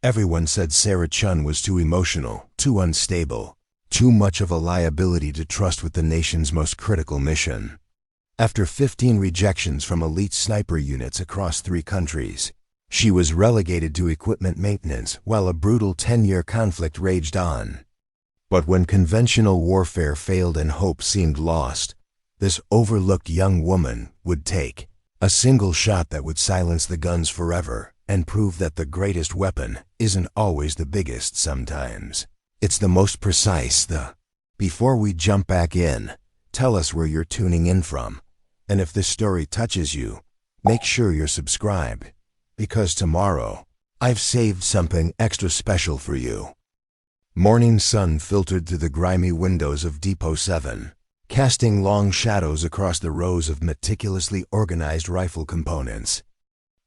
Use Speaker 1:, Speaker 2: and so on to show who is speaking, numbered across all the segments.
Speaker 1: Everyone said Sarah Chun was too emotional, too unstable, too much of a liability to trust with the nation's most critical mission. After 15 rejections from elite sniper units across 3 countries, she was relegated to equipment maintenance while a brutal 10-year conflict raged on. But when conventional warfare failed and hope seemed lost, this overlooked young woman would take a single shot that would silence the guns forever and prove that the greatest weapon isn't always the biggest. Sometimes it's the most precise. Before we jump back in, tell us where you're tuning in from, and if this story touches you, make sure you're subscribed, because tomorrow I've saved something extra special for you. Morning sun filtered through the grimy windows of Depot 7, casting long shadows across the rows of meticulously organized rifle components.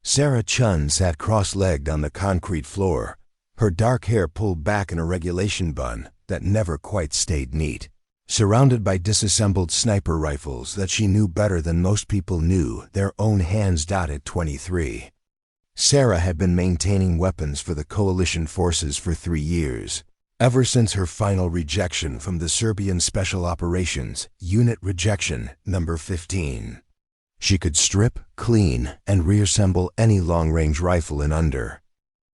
Speaker 1: Sarah Chun sat cross-legged on the concrete floor, her dark hair pulled back in a regulation bun that never quite stayed neat, surrounded by disassembled sniper rifles that she knew better than most people knew their own hands. At 23, Sarah had been maintaining weapons for the coalition forces for 3 years, ever since her final rejection from the Serbian Special Operations Unit rejection number 15. She could strip, clean, and reassemble any long-range rifle in under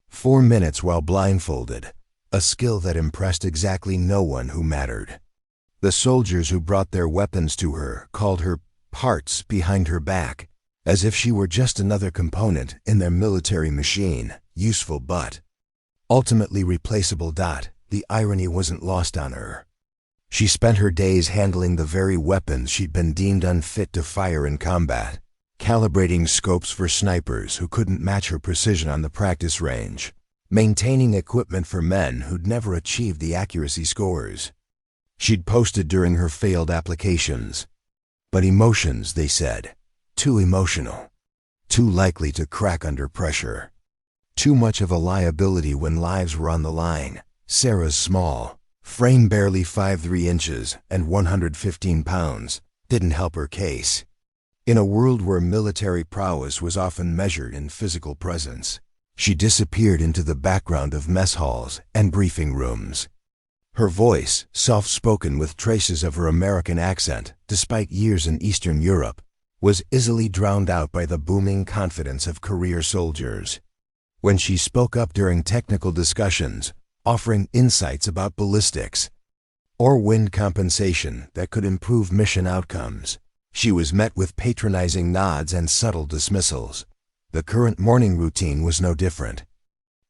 Speaker 1: 4 minutes while blindfolded, a skill that impressed exactly no one who mattered. The soldiers who brought their weapons to her called her parts behind her back, as if she were just another component in their military machine, useful but ultimately replaceable. The irony wasn't lost on her. She spent her days handling the very weapons she'd been deemed unfit to fire in combat, calibrating scopes for snipers who couldn't match her precision on the practice range, maintaining equipment for men who'd never achieved the accuracy scores she'd posted during her failed applications. But emotions, they said, too emotional, too likely to crack under pressure, too much of a liability when lives were on the line. Sarah's small frame, barely 5'3" inches and 115 pounds, didn't help her case. In a world where military prowess was often measured in physical presence, she disappeared into the background of mess halls and briefing rooms. Her voice, soft-spoken with traces of her American accent despite years in Eastern Europe, was easily drowned out by the booming confidence of career soldiers. When she spoke up during technical discussions, offering insights about ballistics or wind compensation that could improve mission outcomes, she was met with patronizing nods and subtle dismissals. The current morning routine was no different.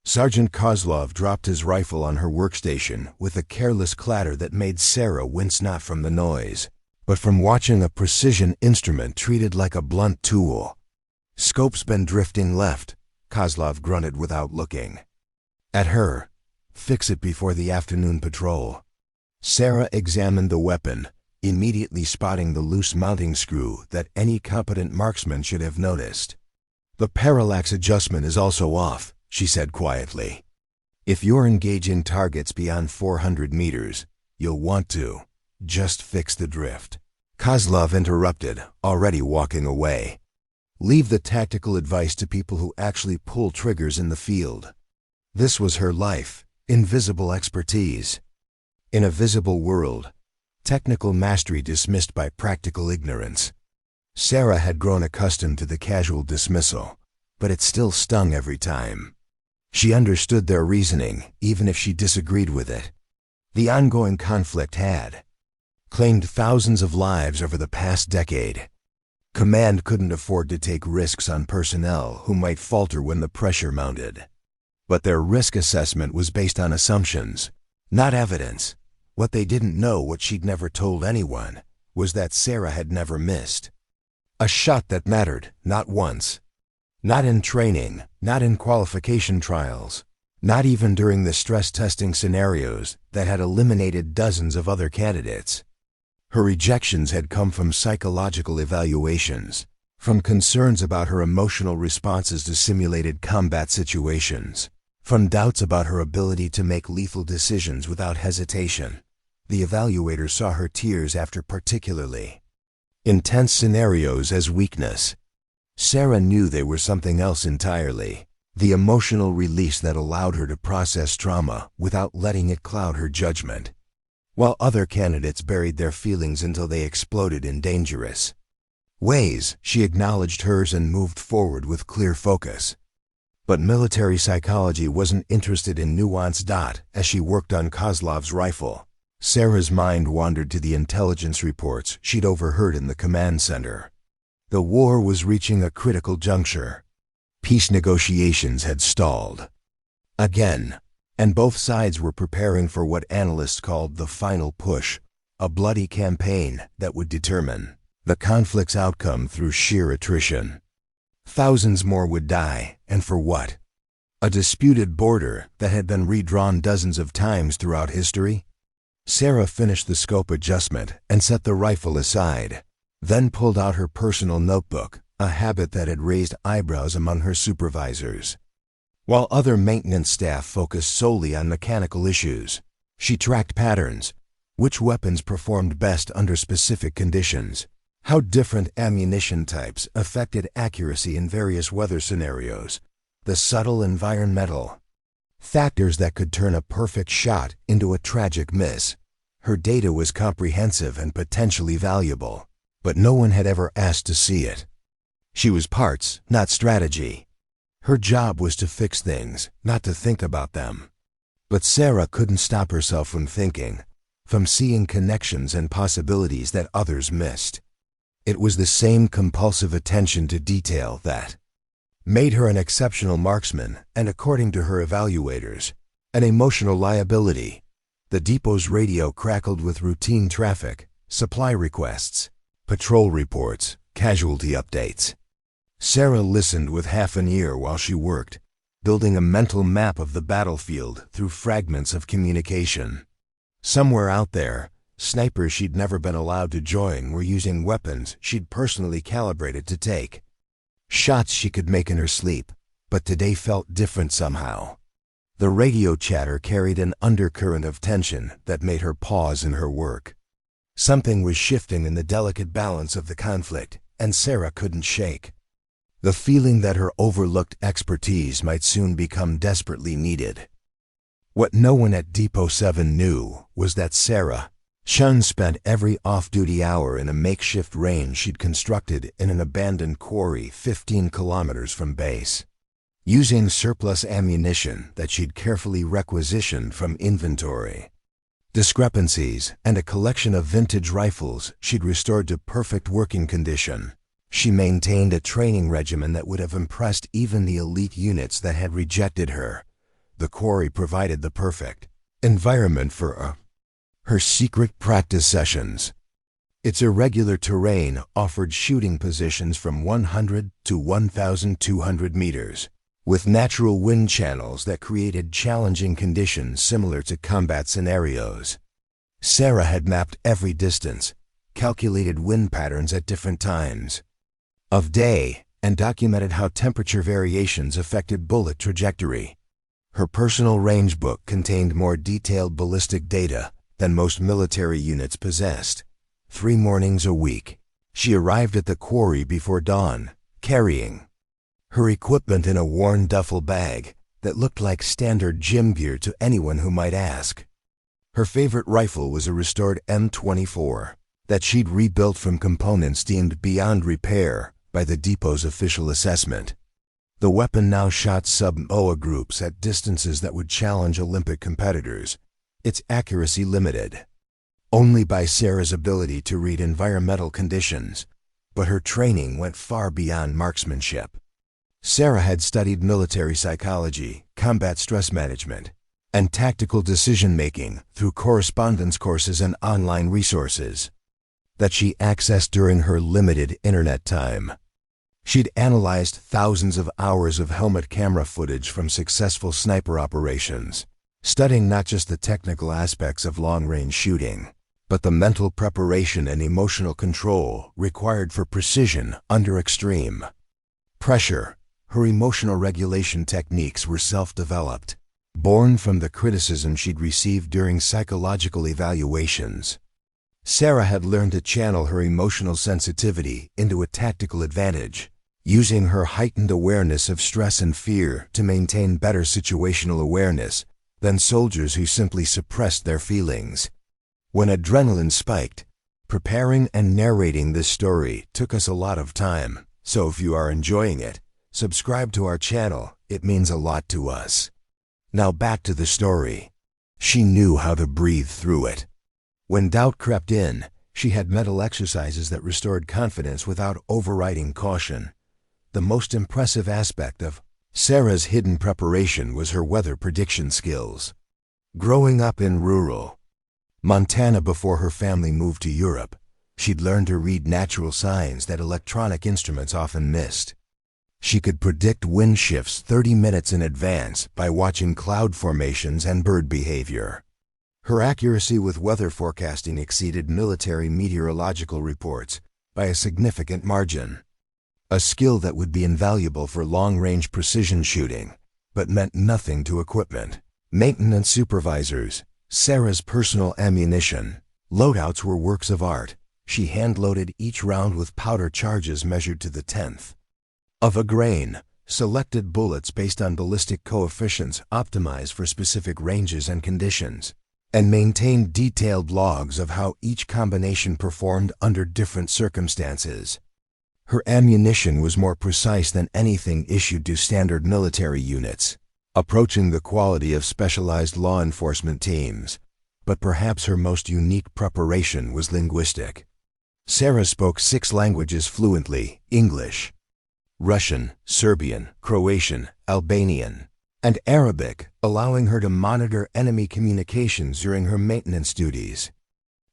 Speaker 1: Sergeant Kozlov dropped his rifle on her workstation with a careless clatter that made Sarah wince, not from the noise, but from watching a precision instrument treated like a blunt tool. "Scope's been drifting left," Kozlov grunted without looking at her. "Fix it before the afternoon patrol." Sarah examined the weapon, immediately spotting the loose mounting screw that any competent marksman should have noticed. "The parallax adjustment is also off," she said quietly. "If you're engaging targets beyond 400 meters, you'll want to just fix the drift." Kozlov interrupted, already walking away. "Leave the tactical advice to people who actually pull triggers in the field." This was her life. Invisible expertise. In a visible world, technical mastery dismissed by practical ignorance. Sarah had grown accustomed to the casual dismissal, but it still stung every time. She understood their reasoning, even if she disagreed with it. The ongoing conflict had claimed thousands of lives over the past decade. Command couldn't afford to take risks on personnel who might falter when the pressure mounted. But their risk assessment was based on assumptions, not evidence. What they didn't know, what she'd never told anyone, was that Sarah had never missed a shot that mattered, not once. Not in training, not in qualification trials, not even during the stress testing scenarios that had eliminated dozens of other candidates. Her rejections had come from psychological evaluations, from concerns about her emotional responses to simulated combat situations, from doubts about her ability to make lethal decisions without hesitation. The evaluator saw her tears after particularly intense scenarios as weakness. Sarah knew they were something else entirely, the emotional release that allowed her to process trauma without letting it cloud her judgment. While other candidates buried their feelings until they exploded in dangerous ways, she acknowledged hers and moved forward with clear focus. But military psychology wasn't interested in nuance. As she worked on Kozlov's rifle, Sarah's mind wandered to the intelligence reports she'd overheard in the command center. The war was reaching a critical juncture. Peace negotiations had stalled again, and both sides were preparing for what analysts called the final push, a bloody campaign that would determine the conflict's outcome through sheer attrition. Thousands more would die, and for what? A disputed border that had been redrawn dozens of times throughout history? Sarah finished the scope adjustment and set the rifle aside, then pulled out her personal notebook, a habit that had raised eyebrows among her supervisors. While other maintenance staff focused solely on mechanical issues, she tracked patterns, which weapons performed best under specific conditions, how different ammunition types affected accuracy in various weather scenarios, the subtle environmental factors that could turn a perfect shot into a tragic miss. Her data was comprehensive and potentially valuable, but no one had ever asked to see it. She was parts, not strategy. Her job was to fix things, not to think about them. But Sarah couldn't stop herself from thinking, from seeing connections and possibilities that others missed. It was the same compulsive attention to detail that made her an exceptional marksman and, according to her evaluators, an emotional liability. The depot's radio crackled with routine traffic, supply requests, patrol reports, casualty updates. Sarah listened with half an ear while she worked, building a mental map of the battlefield through fragments of communication. Somewhere out there, snipers she'd never been allowed to join were using weapons she'd personally calibrated to take shots she could make in her sleep, but today felt different somehow. The radio chatter carried an undercurrent of tension that made her pause in her work. Something was shifting in the delicate balance of the conflict, and Sarah couldn't shake the feeling that her overlooked expertise might soon become desperately needed. What no one at Depot 7 knew was that Sarah, Chun, spent every off-duty hour in a makeshift range she'd constructed in an abandoned quarry 15 kilometers from base, using surplus ammunition that she'd carefully requisitioned from inventory discrepancies and a collection of vintage rifles she'd restored to perfect working condition. She maintained a training regimen that would have impressed even the elite units that had rejected her. The quarry provided the perfect environment for her secret practice sessions. Its irregular terrain offered shooting positions from 100 to 1,200 meters, with natural wind channels that created challenging conditions similar to combat scenarios. Sarah had mapped every distance, calculated wind patterns at different times of day, and documented how temperature variations affected bullet trajectory. Her personal range book contained more detailed ballistic data than most military units possessed. 3 mornings a week, she arrived at the quarry before dawn, carrying her equipment in a worn duffel bag that looked like standard gym gear to anyone who might ask. Her favorite rifle was a restored M24 that she'd rebuilt from components deemed beyond repair by the depot's official assessment. The weapon now shot sub-OA groups at distances that would challenge Olympic competitors, its accuracy limited only by Sarah's ability to read environmental conditions, but her training went far beyond marksmanship. Sarah had studied military psychology, combat stress management, and tactical decision-making through correspondence courses and online resources that she accessed during her limited internet time. She'd analyzed thousands of hours of helmet camera footage from successful sniper operations, studying not just the technical aspects of long-range shooting, but the mental preparation and emotional control required for precision under extreme pressure. Her emotional regulation techniques were self-developed, born from the criticism she'd received during psychological evaluations. Sarah had learned to channel her emotional sensitivity into a tactical advantage, using her heightened awareness of stress and fear to maintain better situational awareness than soldiers who simply suppressed their feelings. When adrenaline spiked, preparing and narrating this story took us a lot of time, so if you are enjoying it, subscribe to our channel, it means a lot to us. Now back to the story. She knew how to breathe through it. When doubt crept in, she had mental exercises that restored confidence without overriding caution. The most impressive aspect of Sarah's hidden preparation was her weather prediction skills. Growing up in rural Montana before her family moved to Europe, she'd learned to read natural signs that electronic instruments often missed. She could predict wind shifts 30 minutes in advance by watching cloud formations and bird behavior. Her accuracy with weather forecasting exceeded military meteorological reports by a significant margin. A skill that would be invaluable for long-range precision shooting, but meant nothing to equipment. Maintenance supervisors, Sarah's personal ammunition, loadouts were works of art. She hand-loaded each round with powder charges measured to the 10th of a grain, selected bullets based on ballistic coefficients optimized for specific ranges and conditions, and maintained detailed logs of how each combination performed under different circumstances. Her ammunition was more precise than anything issued to standard military units, approaching the quality of specialized law enforcement teams. But perhaps her most unique preparation was linguistic. Sarah spoke 6 languages fluently: English, Russian, Serbian, Croatian, Albanian, and Arabic, allowing her to monitor enemy communications during her maintenance duties.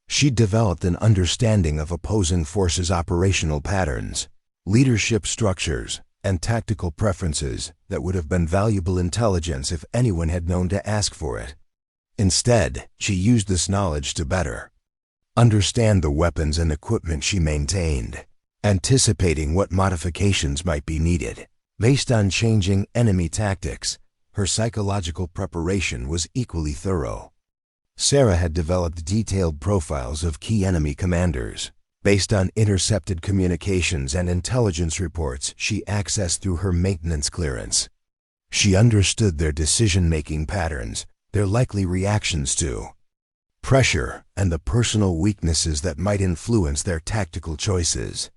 Speaker 1: She developed an understanding of opposing forces' operational patterns, leadership structures, and tactical preferences that would have been valuable intelligence if anyone had known to ask for it. Instead, she used this knowledge to better understand the weapons and equipment she maintained, anticipating what modifications might be needed. Based on changing enemy tactics, her psychological preparation was equally thorough. Sarah had developed detailed profiles of key enemy commanders, based on intercepted communications and intelligence reports she accessed through her maintenance clearance. She understood their decision-making patterns, their likely reactions to pressure, and the personal weaknesses that might influence their tactical choices.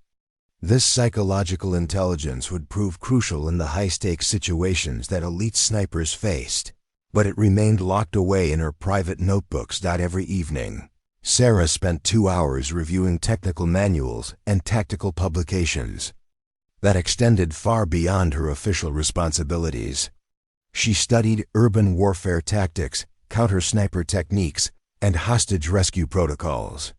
Speaker 1: This psychological intelligence would prove crucial in the high-stakes situations that elite snipers faced, but it remained locked away in her private notebooks. Every evening, Sarah spent 2 hours reviewing technical manuals and tactical publications that extended far beyond her official responsibilities. She studied urban warfare tactics, counter-sniper techniques, and hostage rescue protocols.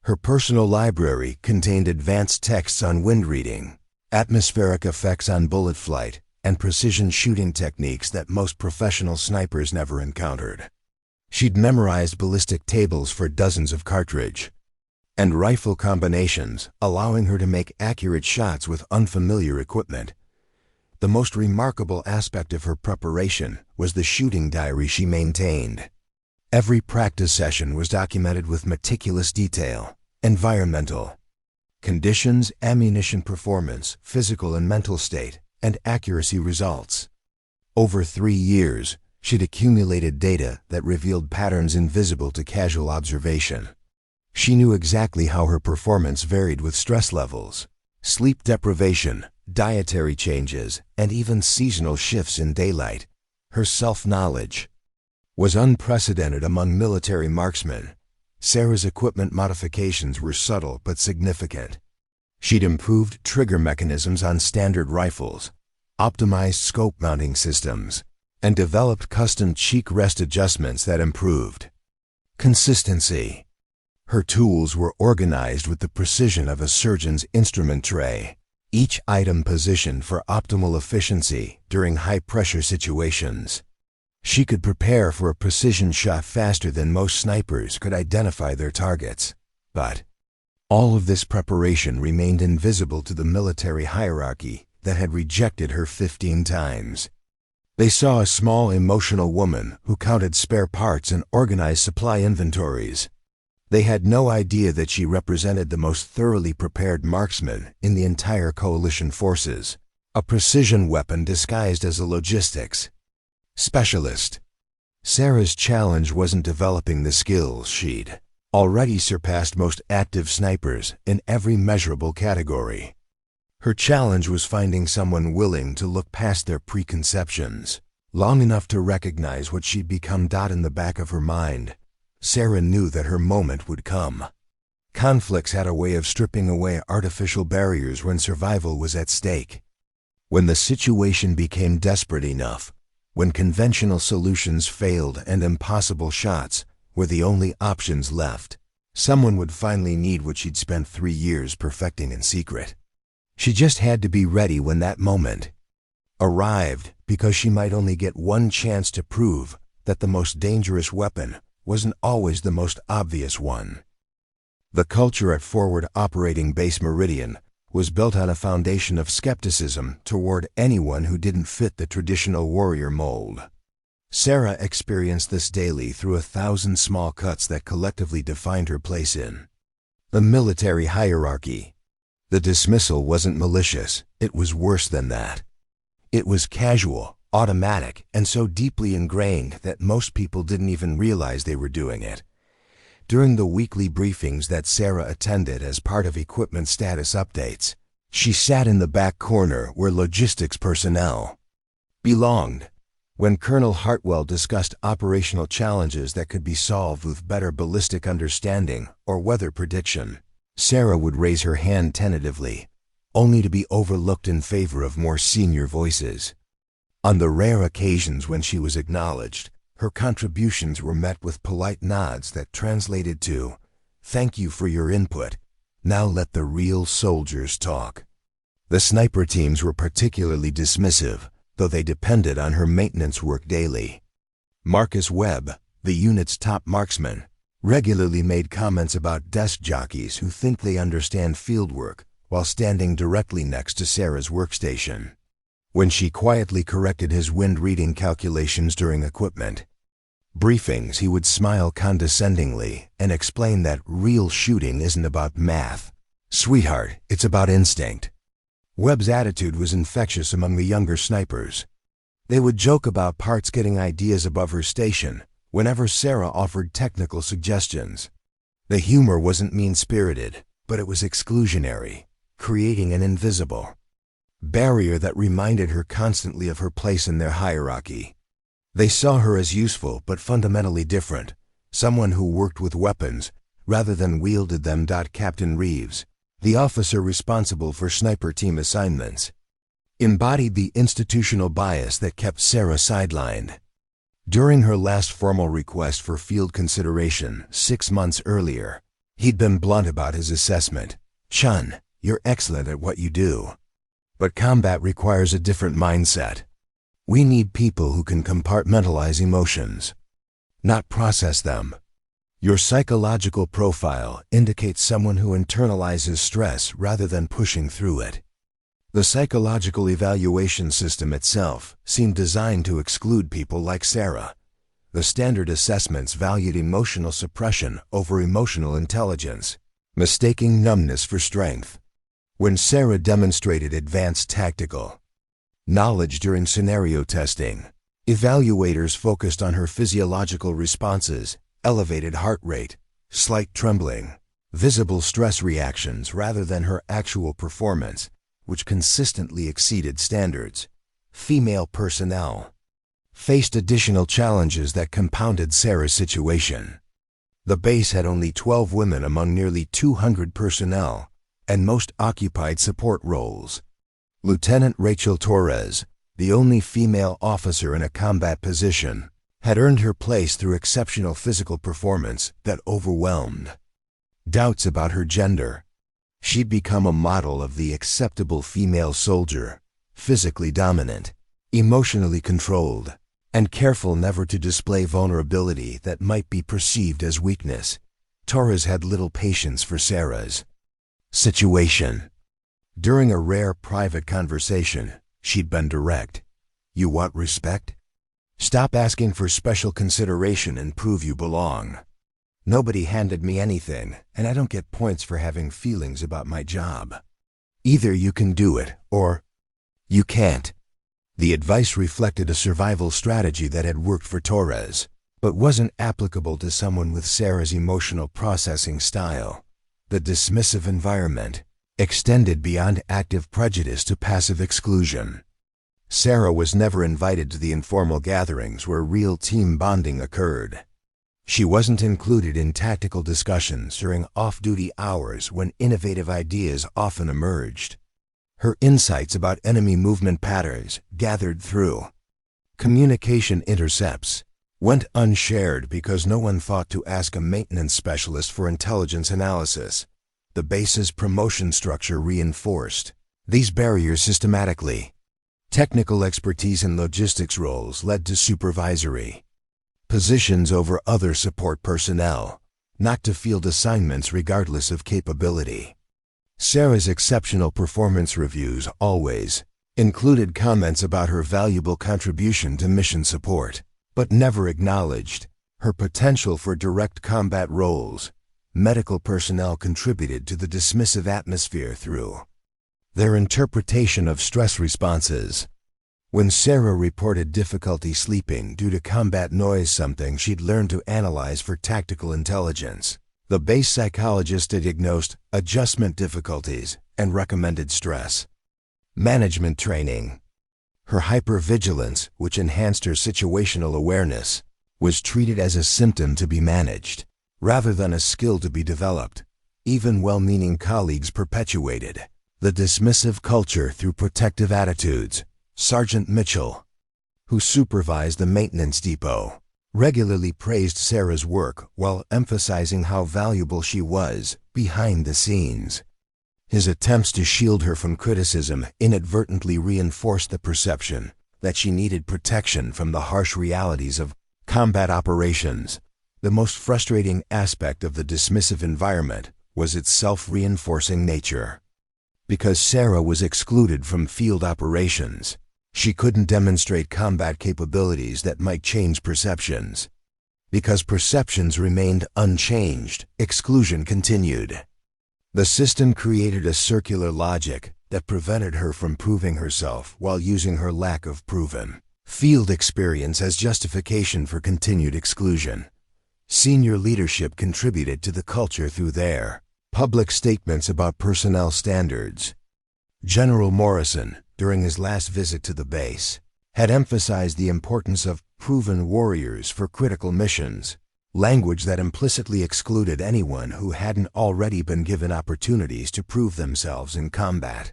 Speaker 1: Her personal library contained advanced texts on wind reading, atmospheric effects on bullet flight, and precision shooting techniques that most professional snipers never encountered. She'd memorized ballistic tables for dozens of cartridge and rifle combinations, allowing her to make accurate shots with unfamiliar equipment. The most remarkable aspect of her preparation was the shooting diary she maintained. Every practice session was documented with meticulous detail: environmental conditions, ammunition performance, physical and mental state, and accuracy results. Over 3 years, she'd accumulated data that revealed patterns invisible to casual observation. She knew exactly how her performance varied with stress levels, sleep deprivation, dietary changes, and even seasonal shifts in daylight. Her self-knowledge was unprecedented among military marksmen. Sarah's equipment modifications were subtle but significant. She'd improved trigger mechanisms on standard rifles, optimized scope mounting systems, and developed custom cheek rest adjustments that improved consistency. Her tools were organized with the precision of a surgeon's instrument tray, each item positioned for optimal efficiency during high-pressure situations. She could prepare for a precision shot faster than most snipers could identify their targets. But all of this preparation remained invisible to the military hierarchy that had rejected her 15 times. They saw a small, emotional woman who counted spare parts and organized supply inventories. They had no idea that she represented the most thoroughly prepared marksman in the entire coalition forces, a precision weapon disguised as a logistics specialist. Sarah's challenge wasn't developing the skills. She'd already surpassed most active snipers in every measurable category. Her challenge was finding someone willing to look past their preconceptions long enough to recognize what she'd become. In the back of her mind, Sarah knew that her moment would come. Conflicts had a way of stripping away artificial barriers when survival was at stake. When the situation became desperate enough, when conventional solutions failed and impossible shots were the only options left, someone would finally need what she'd spent 3 years perfecting in secret. She just had to be ready when that moment arrived, because she might only get one chance to prove that the most dangerous weapon wasn't always the most obvious one. The culture at Forward Operating Base Meridian was built on a foundation of skepticism toward anyone who didn't fit the traditional warrior mold. Sarah experienced this daily through 1,000 small cuts that collectively defined her place in the military hierarchy. The dismissal wasn't malicious, it was worse than that. It was casual, automatic, and so deeply ingrained that most people didn't even realize they were doing it. During the weekly briefings that Sarah attended as part of equipment status updates, she sat in the back corner where logistics personnel belonged. When Colonel Hartwell discussed operational challenges that could be solved with better ballistic understanding or weather prediction, Sarah would raise her hand tentatively, only to be overlooked in favor of more senior voices. On the rare occasions when she was acknowledged, her contributions were met with polite nods that translated to, "Thank you for your input. Now let the real soldiers talk." The sniper teams were particularly dismissive, though they depended on her maintenance work daily. Marcus Webb, the unit's top marksman, regularly made comments about desk jockeys who think they understand fieldwork while standing directly next to Sarah's workstation. When she quietly corrected his wind reading calculations during equipment briefings, he would smile condescendingly and explain that real shooting isn't about math. "Sweetheart, it's about instinct." Webb's attitude was infectious among the younger snipers. They would joke about parts getting ideas above her station whenever Sarah offered technical suggestions. The humor wasn't mean-spirited, but it was exclusionary, creating an invisible barrier that reminded her constantly of her place in their hierarchy. They saw her as useful but fundamentally different, someone who worked with weapons rather than wielded them. Captain Reeves, the officer responsible for sniper team assignments, embodied the institutional bias that kept Sarah sidelined. During her last formal request for field consideration 6 months earlier, he'd been blunt about his assessment. "Chun, you're excellent at what you do. But combat requires a different mindset. We need people who can compartmentalize emotions, not process them. Your psychological profile indicates someone who internalizes stress rather than pushing through it." The psychological evaluation system itself seemed designed to exclude people like Sarah. The standard assessments valued emotional suppression over emotional intelligence, mistaking numbness for strength. When Sarah demonstrated advanced tactical knowledge during scenario testing, evaluators focused on her physiological responses, elevated heart rate, slight trembling, visible stress reactions rather than her actual performance, which consistently exceeded standards. Female personnel faced additional challenges that compounded Sarah's situation. The base had only 12 women among nearly 200 personnel, and most occupied support roles. Lieutenant Rachel Torres, the only female officer in a combat position, had earned her place through exceptional physical performance that overwhelmed doubts about her gender. She'd become a model of the acceptable female soldier, physically dominant, emotionally controlled, and careful never to display vulnerability that might be perceived as weakness. Torres had little patience for Sarah's situation. During a rare private conversation, she'd been direct. "You want respect? Stop asking for special consideration and prove you belong." Nobody handed me anything, and I don't get points for having feelings about my job. Either you can do it, or you can't. The advice reflected a survival strategy that had worked for Torres, but wasn't applicable to someone with Sarah's emotional processing style. The dismissive environment extended beyond active prejudice to passive exclusion. Sarah was never invited to the informal gatherings where real team bonding occurred. She wasn't included in tactical discussions during off-duty hours when innovative ideas often emerged. Her insights about enemy movement patterns gathered through communication intercepts went unshared because no one thought to ask a maintenance specialist for intelligence analysis. The base's promotion structure reinforced these barriers systematically. Technical expertise in logistics roles led to supervisory positions over other support personnel, not to field assignments regardless of capability. Sarah's exceptional performance reviews always included comments about her valuable contribution to mission support, but never acknowledged her potential for direct combat roles. Medical personnel contributed to the dismissive atmosphere through their interpretation of stress responses. When Sarah reported difficulty sleeping due to combat noise, something she'd learned to analyze for tactical intelligence, the base psychologist diagnosed adjustment difficulties and recommended stress management training. Her hypervigilance, which enhanced her situational awareness, was treated as a symptom to be managed, rather than a skill to be developed. Even well-meaning colleagues perpetuated the dismissive culture through protective attitudes. Sergeant Mitchell, who supervised the maintenance depot, regularly praised Sarah's work while emphasizing how valuable she was behind the scenes. His attempts to shield her from criticism inadvertently reinforced the perception that she needed protection from the harsh realities of combat operations. The most frustrating aspect of the dismissive environment was its self-reinforcing nature. Because Sarah was excluded from field operations, she couldn't demonstrate combat capabilities that might change perceptions. Because perceptions remained unchanged, exclusion continued. The system created a circular logic that prevented her from proving herself while using her lack of proven field experience as justification for continued exclusion. Senior leadership contributed to the culture through their public statements about personnel standards. General Morrison, during his last visit to the base, had emphasized the importance of proven warriors for critical missions, language that implicitly excluded anyone who hadn't already been given opportunities to prove themselves in combat.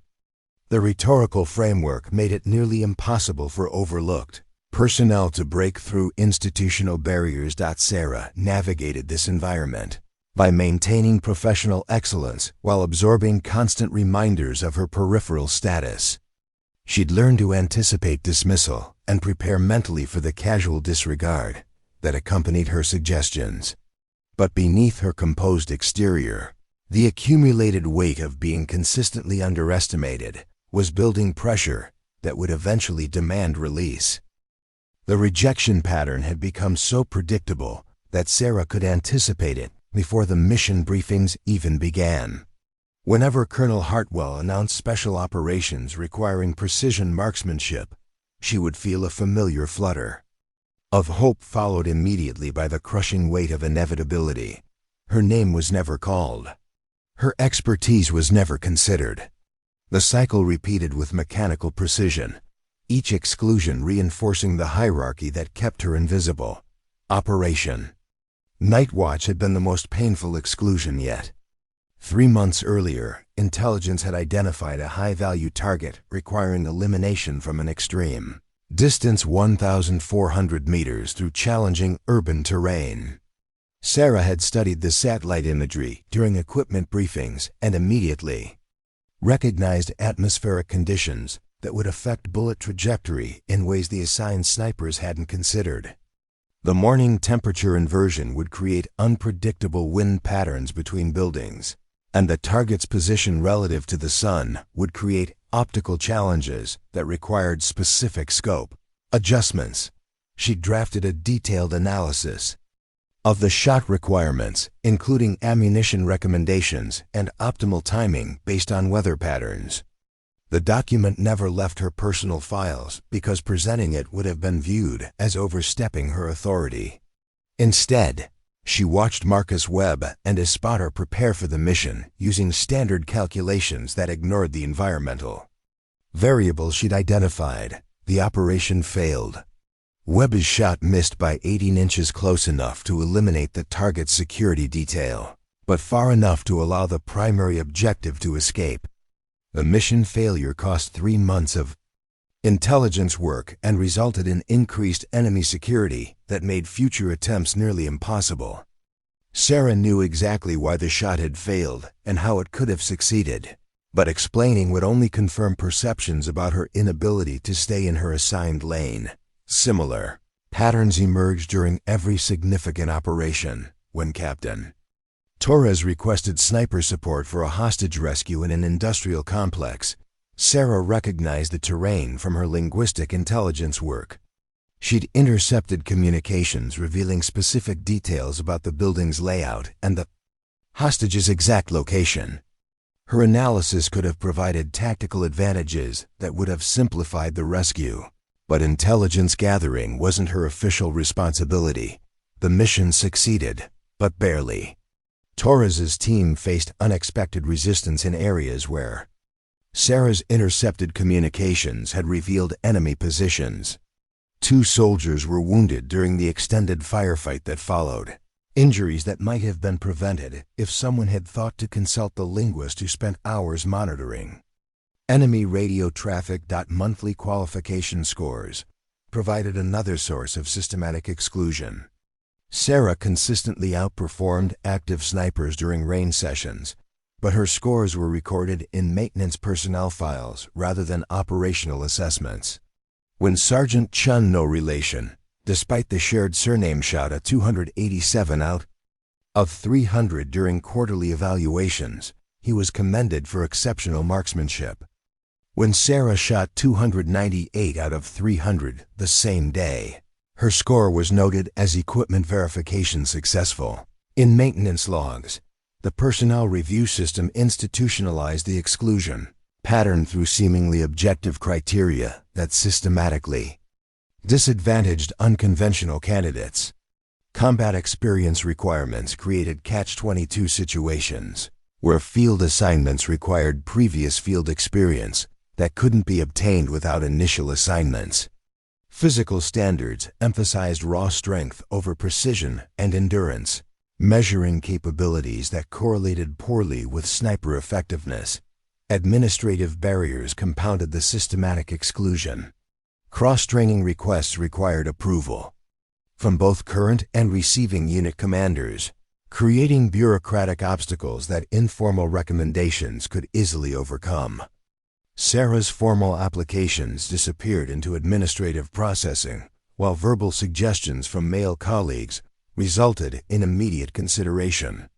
Speaker 1: The rhetorical framework made it nearly impossible for overlooked personnel to break through institutional barriers. Sarah navigated this environment by maintaining professional excellence while absorbing constant reminders of her peripheral status. She'd learned to anticipate dismissal and prepare mentally for the casual disregard that accompanied her suggestions. But beneath her composed exterior, the accumulated weight of being consistently underestimated was building pressure that would eventually demand release. The rejection pattern had become so predictable that Sarah could anticipate it before the mission briefings even began. Whenever Colonel Hartwell announced special operations requiring precision marksmanship, she would feel a familiar flutter of hope followed immediately by the crushing weight of inevitability. Her name was never called. Her expertise was never considered. The cycle repeated with mechanical precision, each exclusion reinforcing the hierarchy that kept her invisible. Operation Night Watch had been the most painful exclusion yet. 3 months earlier, intelligence had identified a high-value target requiring elimination from an extreme distance 1,400 meters through challenging urban terrain. Sarah had studied the satellite imagery during equipment briefings and immediately recognized atmospheric conditions that would affect bullet trajectory in ways the assigned snipers hadn't considered. The morning temperature inversion would create unpredictable wind patterns between buildings, and the target's position relative to the sun would create optical challenges that required specific scope adjustments. She drafted a detailed analysis of the shot requirements, including ammunition recommendations and optimal timing based on weather patterns. The document never left her personal files because presenting it would have been viewed as overstepping her authority. Instead, she watched Marcus Webb and his spotter prepare for the mission using standard calculations that ignored the environmental variables she'd identified. The operation failed. Webb's shot missed by 18 inches, close enough to eliminate the target's security detail, but far enough to allow the primary objective to escape. The mission failure cost 3 months of intelligence work and resulted in increased enemy security that made future attempts nearly impossible. Sarah knew exactly why the shot had failed and how it could have succeeded, but explaining would only confirm perceptions about her inability to stay in her assigned lane. Similar patterns emerged during every significant operation. When Captain Torres requested sniper support for a hostage rescue in an industrial complex, Sarah recognized the terrain from her linguistic intelligence work. She'd intercepted communications revealing specific details about the building's layout and the hostage's exact location. Her analysis could have provided tactical advantages that would have simplified the rescue, but intelligence gathering wasn't her official responsibility. The mission succeeded, but barely. Torres's team faced unexpected resistance in areas where Sarah's intercepted communications had revealed enemy positions. 2 soldiers were wounded during the extended firefight that followed, injuries that might have been prevented if someone had thought to consult the linguist who spent hours monitoring enemy radio traffic. Monthly qualification scores provided another source of systematic exclusion. Sarah consistently outperformed active snipers during rain sessions, but her scores were recorded in maintenance personnel files rather than operational assessments. When Sergeant Chun, no relation, despite the shared surname, shot a 287 out of 300 during quarterly evaluations, he was commended for exceptional marksmanship. When Sarah shot 298 out of 300 the same day, her score was noted as equipment verification successful. In maintenance logs, the personnel review system institutionalized the exclusion pattern through seemingly objective criteria that systematically disadvantaged unconventional candidates. Combat experience requirements created catch-22 situations where field assignments required previous field experience that couldn't be obtained without initial assignments. Physical standards emphasized raw strength over precision and endurance, measuring capabilities that correlated poorly with sniper effectiveness. Administrative barriers compounded the systematic exclusion. Cross-training requests required approval from both current and receiving unit commanders, creating bureaucratic obstacles that informal recommendations could easily overcome. Sarah's formal applications disappeared into administrative processing, while verbal suggestions from male colleagues resulted in immediate consideration.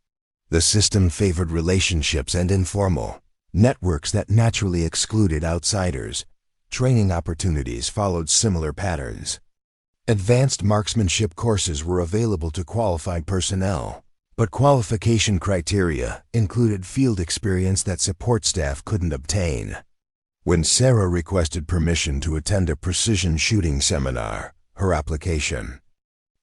Speaker 1: The system favored relationships and informal networks that naturally excluded outsiders. Training opportunities followed similar patterns. Advanced marksmanship courses were available to qualified personnel, but qualification criteria included field experience that support staff couldn't obtain. When Sarah requested permission to attend a precision shooting seminar, her application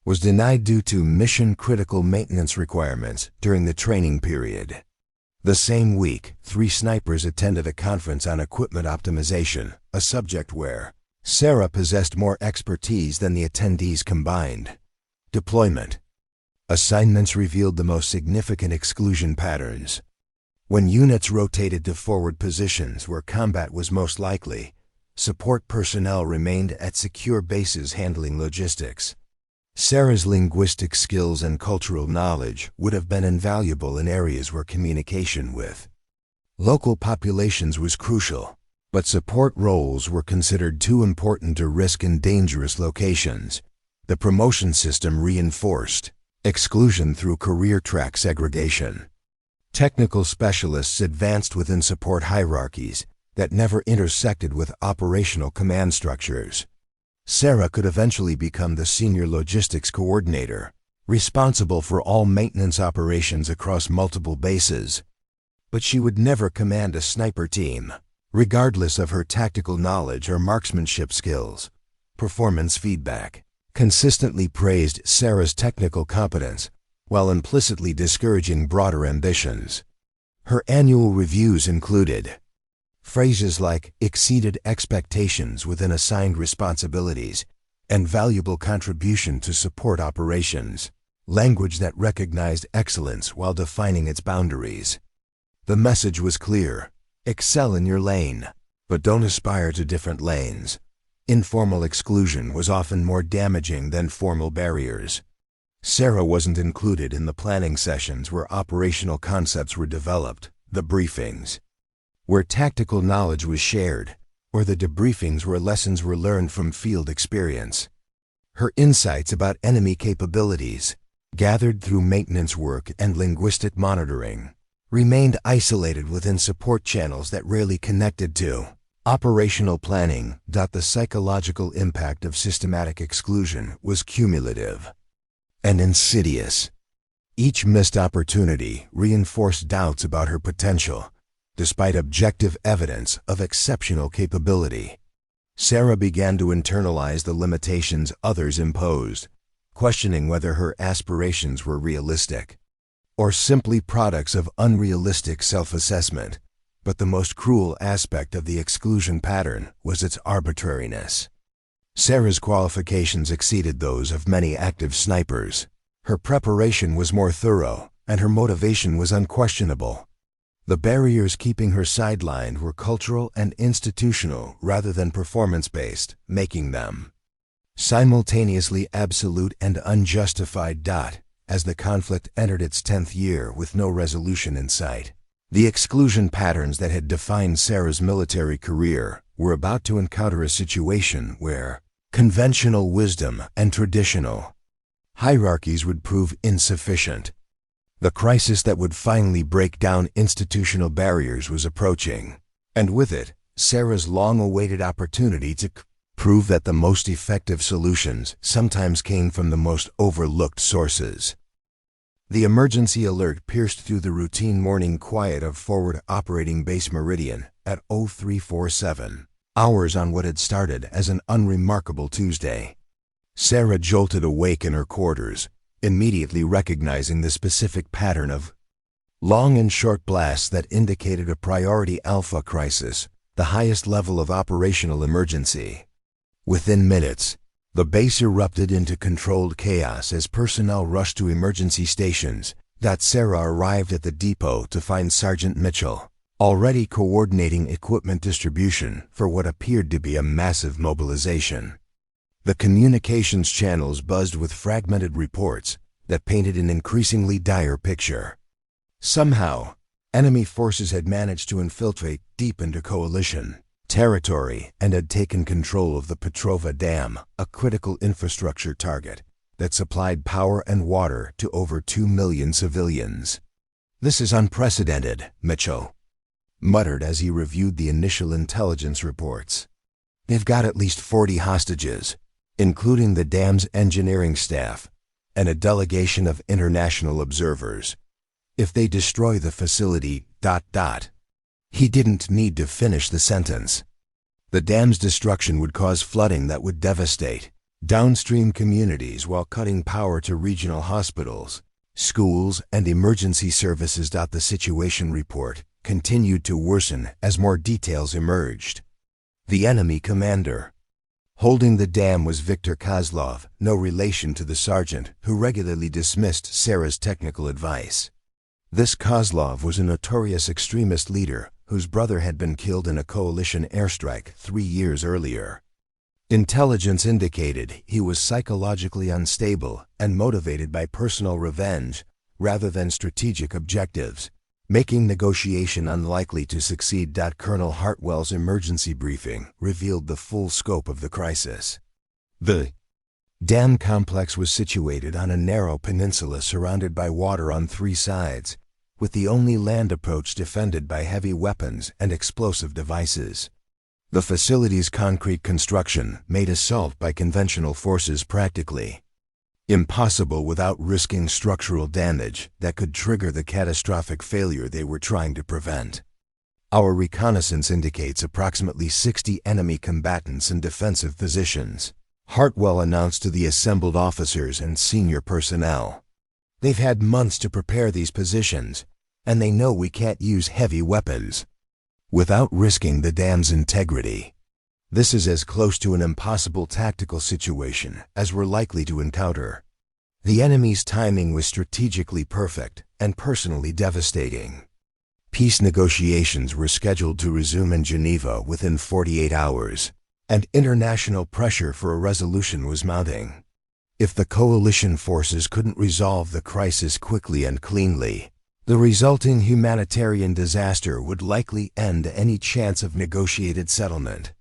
Speaker 1: was denied due to mission-critical maintenance requirements during the training period. The same week, 3 snipers attended a conference on equipment optimization, a subject where Sarah possessed more expertise than the attendees combined. Deployment assignments revealed the most significant exclusion patterns. When units rotated to forward positions where combat was most likely, support personnel remained at secure bases handling logistics. Sarah's linguistic skills and cultural knowledge would have been invaluable in areas where communication with local populations was crucial, but support roles were considered too important to risk in dangerous locations. The promotion system reinforced exclusion through career track segregation. Technical specialists advanced within support hierarchies that never intersected with operational command structures. Sarah could eventually become the senior logistics coordinator, responsible for all maintenance operations across multiple bases. But she would never command a sniper team, regardless of her tactical knowledge or marksmanship skills. Performance feedback consistently praised Sarah's technical competence, while implicitly discouraging broader ambitions. Her annual reviews included phrases like exceeded expectations within assigned responsibilities and valuable contribution to support operations, language that recognized excellence while defining its boundaries. The message was clear: excel in your lane, but don't aspire to different lanes. Informal exclusion was often more damaging than formal barriers. Sarah wasn't included in the planning sessions where operational concepts were developed, the briefings, where tactical knowledge was shared, or the debriefings where lessons were learned from field experience. Her insights about enemy capabilities, gathered through maintenance work and linguistic monitoring, remained isolated within support channels that rarely connected to operational planning. The psychological impact of systematic exclusion was cumulative and insidious. Each missed opportunity reinforced doubts about her potential, despite objective evidence of exceptional capability. Sarah began to internalize the limitations others imposed, questioning whether her aspirations were realistic or simply products of unrealistic self-assessment. But the most cruel aspect of the exclusion pattern was its arbitrariness. Sarah's qualifications exceeded those of many active snipers. Her preparation was more thorough, and her motivation was unquestionable. The barriers keeping her sidelined were cultural and institutional rather than performance-based, making them simultaneously absolute and unjustified. As the conflict entered its 10th year with no resolution in sight, the exclusion patterns that had defined Sarah's military career were about to encounter a situation where conventional wisdom and traditional hierarchies would prove insufficient. The crisis that would finally break down institutional barriers was approaching, and with it, Sarah's long-awaited opportunity to prove that the most effective solutions sometimes came from the most overlooked sources. The emergency alert pierced through the routine morning quiet of Forward Operating Base Meridian at 0347, hours on what had started as an unremarkable Tuesday. Sarah jolted awake in her quarters, immediately recognizing the specific pattern of long and short blasts that indicated a priority alpha crisis, the highest level of operational emergency. Within minutes, the base erupted into controlled chaos as personnel rushed to emergency stations. Sarah arrived at the depot to find Sergeant Mitchell already coordinating equipment distribution for what appeared to be a massive mobilization. The communications channels buzzed with fragmented reports that painted an increasingly dire picture. Somehow, enemy forces had managed to infiltrate deep into coalition territory and had taken control of the Petrova Dam, a critical infrastructure target that supplied power and water to over 2 million civilians. "This is unprecedented," Mitchell muttered as he reviewed the initial intelligence reports. "They've got at least 40 hostages, including the dam's engineering staff and a delegation of international observers. If they destroy the facility, He didn't need to finish the sentence. The dam's destruction would cause flooding that would devastate downstream communities while cutting power to regional hospitals, schools, and emergency services. The situation report continued to worsen as more details emerged. The enemy commander holding the dam was Viktor Kozlov, no relation to the sergeant who regularly dismissed Sarah's technical advice. This Kozlov was a notorious extremist leader whose brother had been killed in a coalition airstrike 3 years earlier. Intelligence indicated he was psychologically unstable and motivated by personal revenge rather than strategic objectives, making negotiation unlikely to succeed. Colonel Hartwell's emergency briefing revealed the full scope of the crisis. The dam complex was situated on a narrow peninsula surrounded by water on 3 sides, with the only land approach defended by heavy weapons and explosive devices. The facility's concrete construction made assault by conventional forces practically Impossible without risking structural damage that could trigger the catastrophic failure they were trying to prevent. Our reconnaissance indicates approximately 60 enemy combatants in defensive positions, Hartwell announced to the assembled officers and senior personnel. They've had months to prepare these positions, and they know we can't use heavy weapons without risking the dam's integrity. This is as close to an impossible tactical situation as we're likely to encounter. The enemy's timing was strategically perfect and personally devastating. Peace negotiations were scheduled to resume in Geneva within 48 hours, and international pressure for a resolution was mounting. If the coalition forces couldn't resolve the crisis quickly and cleanly, the resulting humanitarian disaster would likely end any chance of negotiated settlement.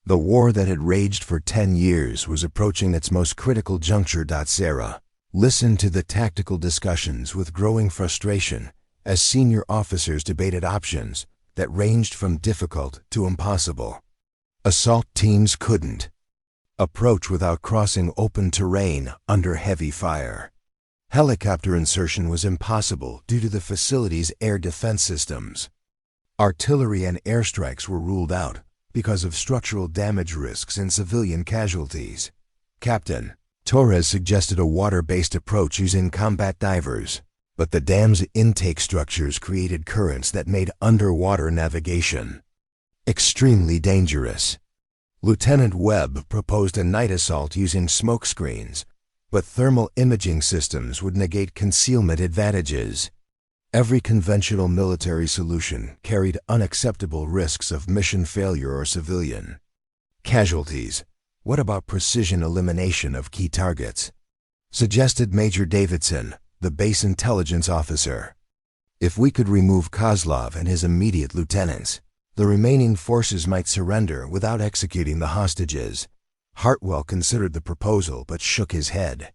Speaker 1: The war that had raged for 10 years was approaching its most critical juncture. Sarah listened to the tactical discussions with growing frustration as senior officers debated options that ranged from difficult to impossible. Assault teams couldn't approach without crossing open terrain under heavy fire. Helicopter insertion was impossible due to the facility's air defense systems. Artillery and airstrikes were ruled out because of structural damage risks and civilian casualties. Captain Torres suggested a water-based approach using combat divers, but the dam's intake structures created currents that made underwater navigation extremely dangerous. Lieutenant Webb proposed a night assault using smoke screens, but thermal imaging systems would negate concealment advantages. Every conventional military solution carried unacceptable risks of mission failure or civilian casualties. What about precision elimination of key targets? Suggested Major Davidson, the base intelligence officer. If we could remove Kozlov and his immediate lieutenants, the remaining forces might surrender without executing the hostages. Hartwell considered the proposal but shook his head.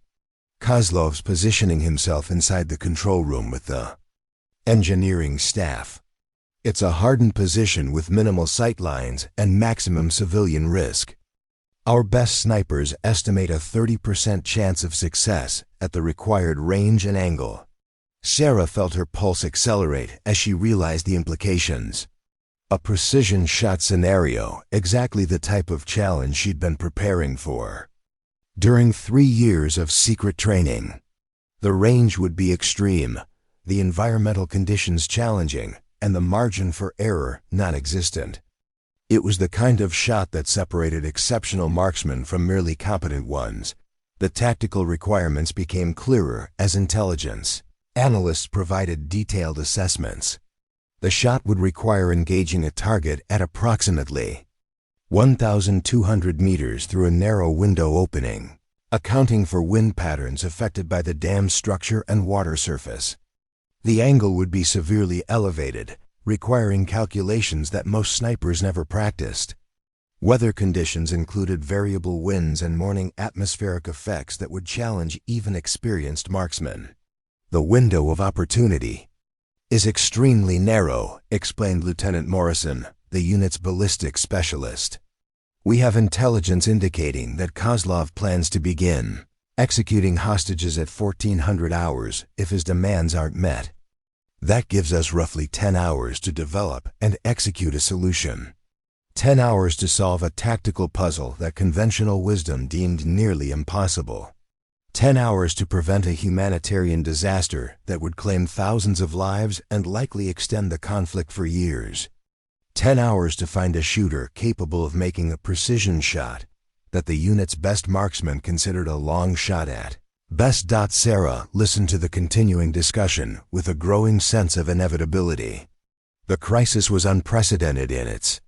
Speaker 1: Kozlov's positioning himself inside the control room with the engineering staff. It's a hardened position with minimal sight lines and maximum civilian risk. Our best snipers estimate a 30% chance of success at the required range and angle. Sarah felt her pulse accelerate as she realized the implications. A precision shot scenario, exactly the type of challenge she'd been preparing for. During 3 years of secret training, the range would be extreme, the environmental conditions challenging, and the margin for error non-existent. It was the kind of shot that separated exceptional marksmen from merely competent ones. The tactical requirements became clearer as intelligence analysts provided detailed assessments. The shot would require engaging a target at approximately 1,200 meters through a narrow window opening, accounting for wind patterns affected by the dam's structure and water surface. The angle would be severely elevated, requiring calculations that most snipers never practiced. Weather conditions included variable winds and morning atmospheric effects that would challenge even experienced marksmen. The window of opportunity is extremely narrow, explained Lieutenant Morrison, the unit's ballistics specialist. We have intelligence indicating that Kozlov plans to begin executing hostages at 1400 hours if his demands aren't met. That gives us roughly 10 hours to develop and execute a solution. 10 hours to solve a tactical puzzle that conventional wisdom deemed nearly impossible. 10 hours to prevent a humanitarian disaster that would claim thousands of lives and likely extend the conflict for years. 10 hours to find a shooter capable of making a precision shot that the unit's best marksman considered a long shot at. Best. Sarah listened to the continuing discussion with a growing sense of inevitability. The crisis was unprecedented in its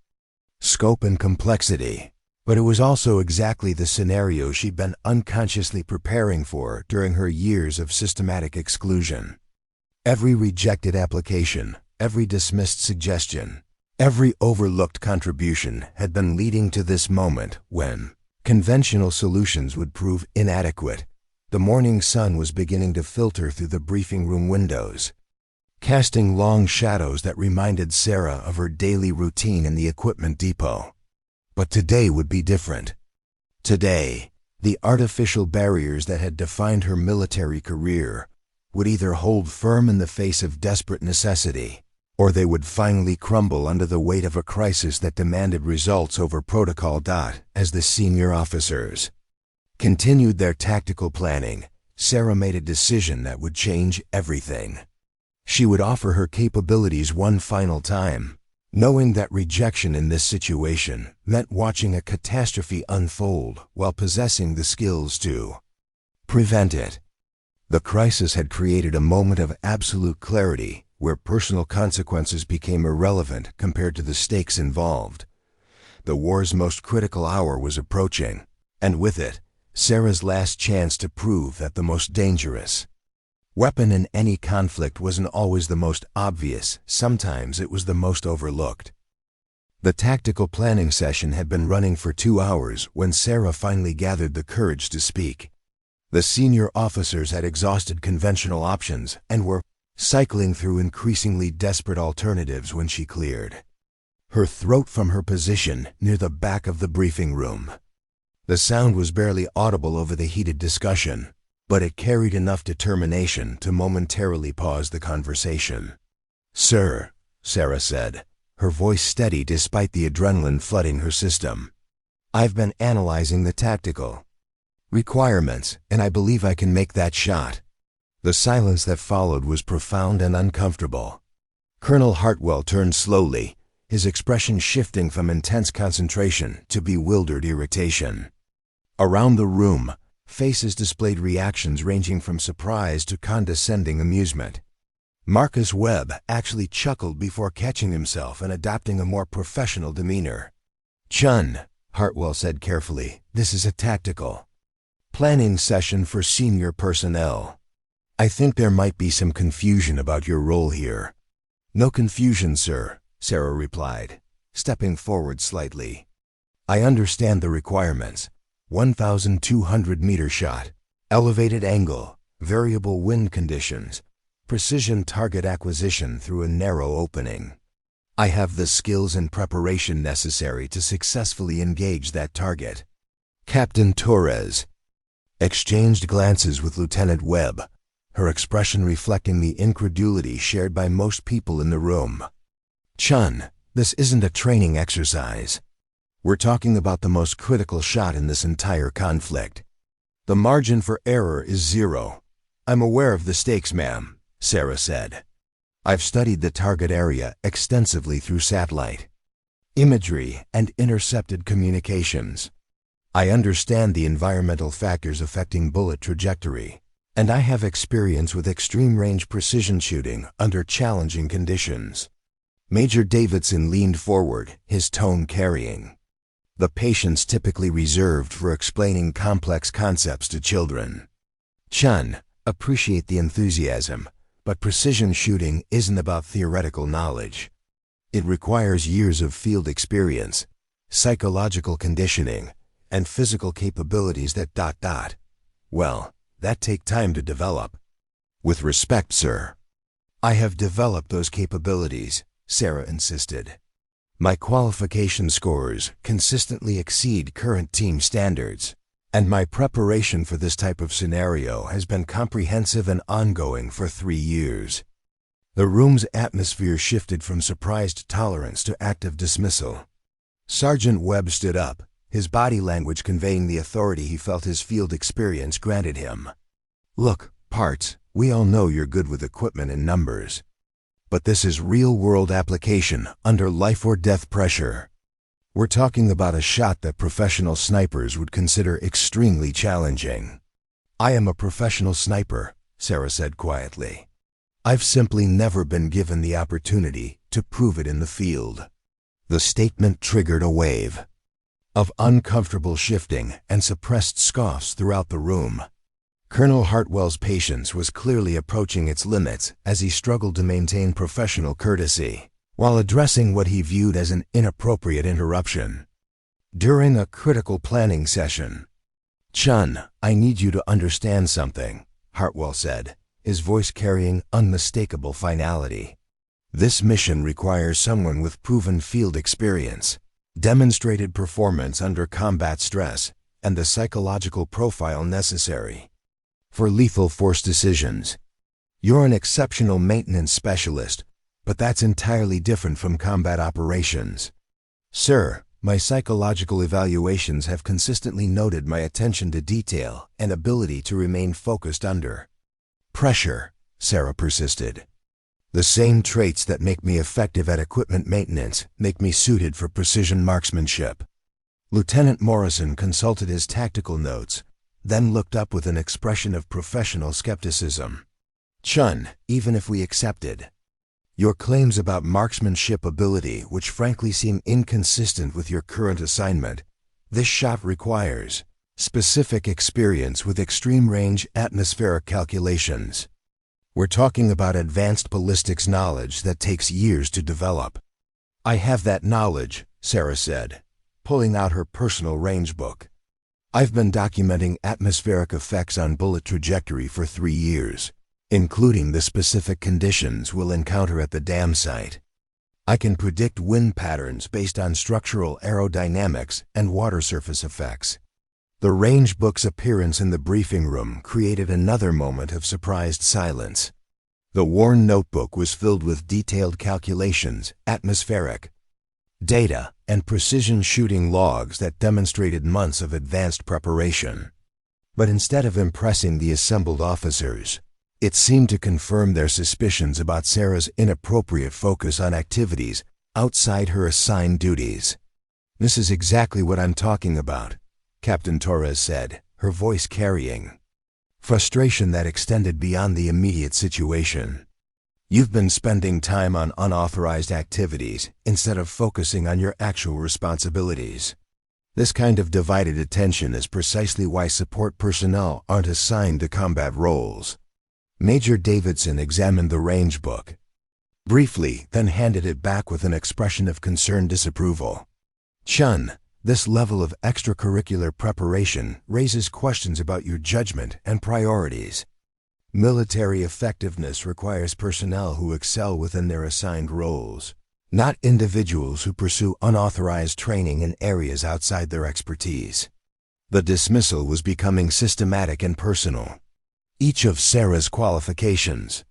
Speaker 1: scope and complexity, but it was also exactly the scenario she'd been unconsciously preparing for during her years of systematic exclusion. Every rejected application, every dismissed suggestion, every overlooked contribution had been leading to this moment when conventional solutions would prove inadequate. The morning sun was beginning to filter through the briefing room windows, casting long shadows that reminded Sarah of her daily routine in the equipment depot. But today would be different. Today, The artificial barriers that had defined her military career would either hold firm in the face of desperate necessity, or they would finally crumble under the weight of a crisis that demanded results over protocol. As the senior officers continued their tactical planning, Sarah made a decision that would change everything. She would offer her capabilities one final time, knowing that rejection in this situation meant watching a catastrophe unfold while possessing the skills to prevent it. The crisis had created a moment of absolute clarity where personal consequences became irrelevant compared to the stakes involved. The war's most critical hour was approaching, and with it, Sarah's last chance to prove that the most dangerous weapon in any conflict wasn't always the most obvious, sometimes it was the most overlooked. The tactical planning session had been running for 2 hours when Sarah finally gathered the courage to speak. The senior officers had exhausted conventional options and were cycling through increasingly desperate alternatives when she cleared her throat from her position near the back of the briefing room. The sound was barely audible over the heated discussion, but it carried enough determination to momentarily pause the conversation. "Sir," Sarah said, her voice steady despite the adrenaline flooding her system, "I've been analyzing the tactical requirements, and I believe I can make that shot." The silence that followed was profound and uncomfortable. Colonel Hartwell turned slowly, his expression shifting from intense concentration to bewildered irritation. Around the room, faces displayed reactions ranging from surprise to condescending amusement. Marcus Webb actually chuckled before catching himself and adopting a more professional demeanor. "Chun," Hartwell said carefully, "this is a tactical planning session for senior personnel. I think there might be some confusion about your role here." "No confusion, sir," Sarah replied, stepping forward slightly. "I understand the requirements. 1,200-meter shot, elevated angle, variable wind conditions, precision target acquisition through a narrow opening. I have the skills and preparation necessary to successfully engage that target." Captain Torres exchanged glances with Lieutenant Webb, her expression reflecting the incredulity shared by most people in the room. "Chun, this isn't a training exercise. We're talking about the most critical shot in this entire conflict. The margin for error is 0. "I'm aware of the stakes, ma'am," Sarah said. "I've studied the target area extensively through satellite imagery and intercepted communications. I understand the environmental factors affecting bullet trajectory, and I have experience with extreme-range precision shooting under challenging conditions." Major Davidson leaned forward, his tone carrying the patience typically reserved for explaining complex concepts to children. "Chun, appreciate the enthusiasm, but precision shooting isn't about theoretical knowledge. It requires years of field experience, psychological conditioning, and physical capabilities that well, that take time to develop." "With respect, sir." "I have developed those capabilities," Sarah insisted. "My qualification scores consistently exceed current team standards, and my preparation for this type of scenario has been comprehensive and ongoing for 3 years." The room's atmosphere shifted from surprised tolerance to active dismissal. Sergeant Webb stood up, his body language conveying the authority he felt his field experience granted him. "Look, Parts, we all know you're good with equipment and numbers. But this is real-world application under life-or-death pressure. We're talking about a shot that professional snipers would consider extremely challenging." "I am a professional sniper," Sarah said quietly. "I've simply never been given the opportunity to prove it in the field." The statement triggered a wave of uncomfortable shifting and suppressed scoffs throughout the room. Colonel Hartwell's patience was clearly approaching its limits as he struggled to maintain professional courtesy while addressing what he viewed as an inappropriate interruption. During a critical planning session, "Chun, I need you to understand something," Hartwell said, his voice carrying unmistakable finality. "This mission requires someone with proven field experience, demonstrated performance under combat stress, and the psychological profile necessary for lethal force decisions. You're an exceptional maintenance specialist, but that's entirely different from combat operations. Sir, my psychological evaluations have consistently noted my attention to detail and ability to remain focused under pressure, Sarah persisted. The same traits that make me effective at equipment maintenance make me suited for precision marksmanship. Lieutenant Morrison consulted his tactical notes, then looked up with an expression of professional skepticism. Chun, even if we accepted your claims about marksmanship ability, which frankly seem inconsistent with your current assignment, this shot requires specific experience with extreme-range atmospheric calculations. We're talking about advanced ballistics knowledge that takes years to develop. I have that knowledge, Sarah said, pulling out her personal range book. I've been documenting atmospheric effects on bullet trajectory for 3 years, including the specific conditions we'll encounter at the dam site. I can predict wind patterns based on structural aerodynamics and water surface effects. The range book's appearance in the briefing room created another moment of surprised silence. The worn notebook was filled with detailed calculations, atmospheric data, and precision shooting logs that demonstrated months of advanced preparation. But instead of impressing the assembled officers, it seemed to confirm their suspicions about Sarah's inappropriate focus on activities outside her assigned duties. This is exactly what I'm talking about, Captain Torres said, her voice carrying frustration that extended beyond the immediate situation. You've been spending time on unauthorized activities instead of focusing on your actual responsibilities. This kind of divided attention is precisely why support personnel aren't assigned to combat roles. Major Davidson examined the range book briefly, then handed it back with an expression of concerned disapproval. Chun, this level of extracurricular preparation raises questions about your judgment and priorities. Military effectiveness requires personnel who excel within their assigned roles, not individuals who pursue unauthorized training in areas outside their expertise. The dismissal was becoming systematic and personal. Each of Sarah's qualifications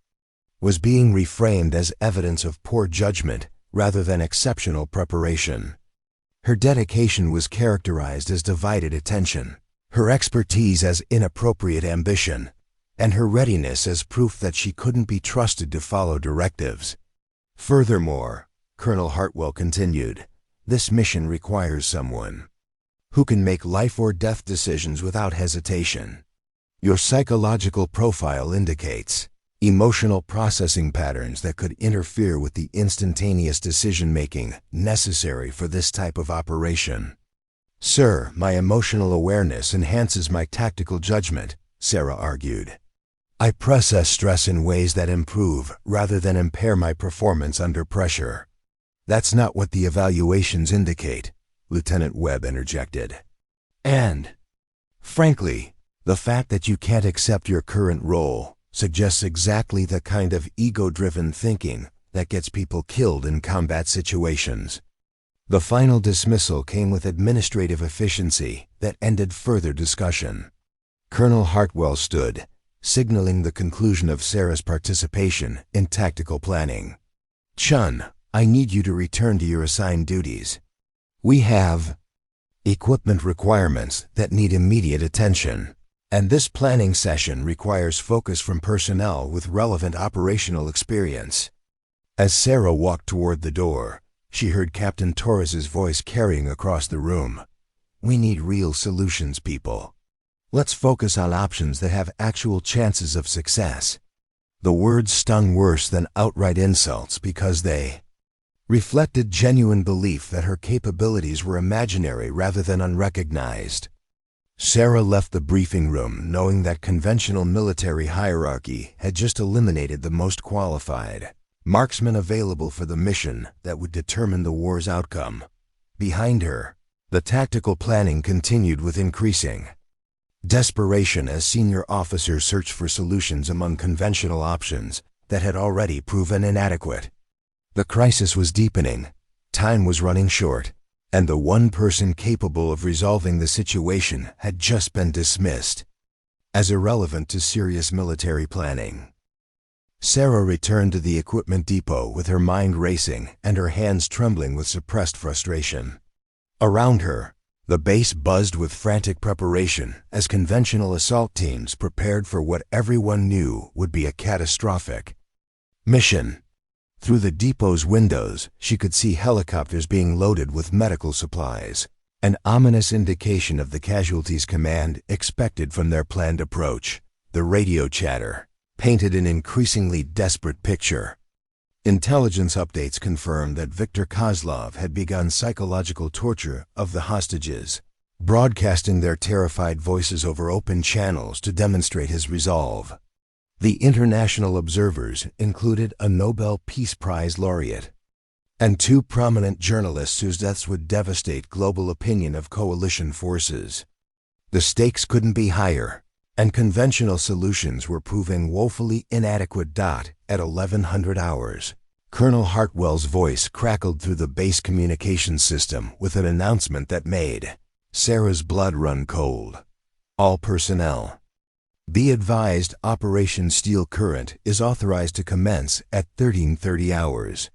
Speaker 1: was being reframed as evidence of poor judgment rather than exceptional preparation. Her dedication was characterized as divided attention, her expertise as inappropriate ambition, and her readiness as proof that she couldn't be trusted to follow directives. Furthermore, Colonel Hartwell continued, this mission requires someone who can make life or death decisions without hesitation. Your psychological profile indicates emotional processing patterns that could interfere with the instantaneous decision-making necessary for this type of operation. Sir, my emotional awareness enhances my tactical judgment, Sarah argued. I process stress in ways that improve rather than impair my performance under pressure. That's not what the evaluations indicate, Lieutenant Webb interjected. And, frankly, the fact that you can't accept your current role suggests exactly the kind of ego-driven thinking that gets people killed in combat situations. The final dismissal came with administrative efficiency that ended further discussion. Colonel Hartwell stood, signaling the conclusion of Sarah's participation in tactical planning. Chun, I need you to return to your assigned duties. We have equipment requirements that need immediate attention, and this planning session requires focus from personnel with relevant operational experience. As Sarah walked toward the door, she heard Captain Torres's voice carrying across the room. We need real solutions, people. Let's focus on options that have actual chances of success. The words stung worse than outright insults because they reflected genuine belief that her capabilities were imaginary rather than unrecognized. Sarah left the briefing room knowing that conventional military hierarchy had just eliminated the most qualified marksmen available for the mission that would determine the war's outcome. Behind her, the tactical planning continued with increasing desperation as senior officers searched for solutions among conventional options that had already proven inadequate. The crisis was deepening, time was running short, and the one person capable of resolving the situation had just been dismissed as irrelevant to serious military planning. Sarah returned to the equipment depot with her mind racing and her hands trembling with suppressed frustration. Around her, the base buzzed with frantic preparation as conventional assault teams prepared for what everyone knew would be a catastrophic mission. Through the depot's windows, she could see helicopters being loaded with medical supplies, an ominous indication of the casualties command expected from their planned approach. The radio chatter painted an increasingly desperate picture. Intelligence updates confirmed that Viktor Kozlov had begun psychological torture of the hostages, broadcasting their terrified voices over open channels to demonstrate his resolve. The international observers included a Nobel Peace Prize laureate and two prominent journalists whose deaths would devastate global opinion of coalition forces. The stakes couldn't be higher, and conventional solutions were proving woefully inadequate. At 1100 hours, Colonel Hartwell's voice crackled through the base communications system with an announcement that made Sarah's blood run cold. All personnel, be advised, Operation Steel Current is authorized to commence at 1330 hours.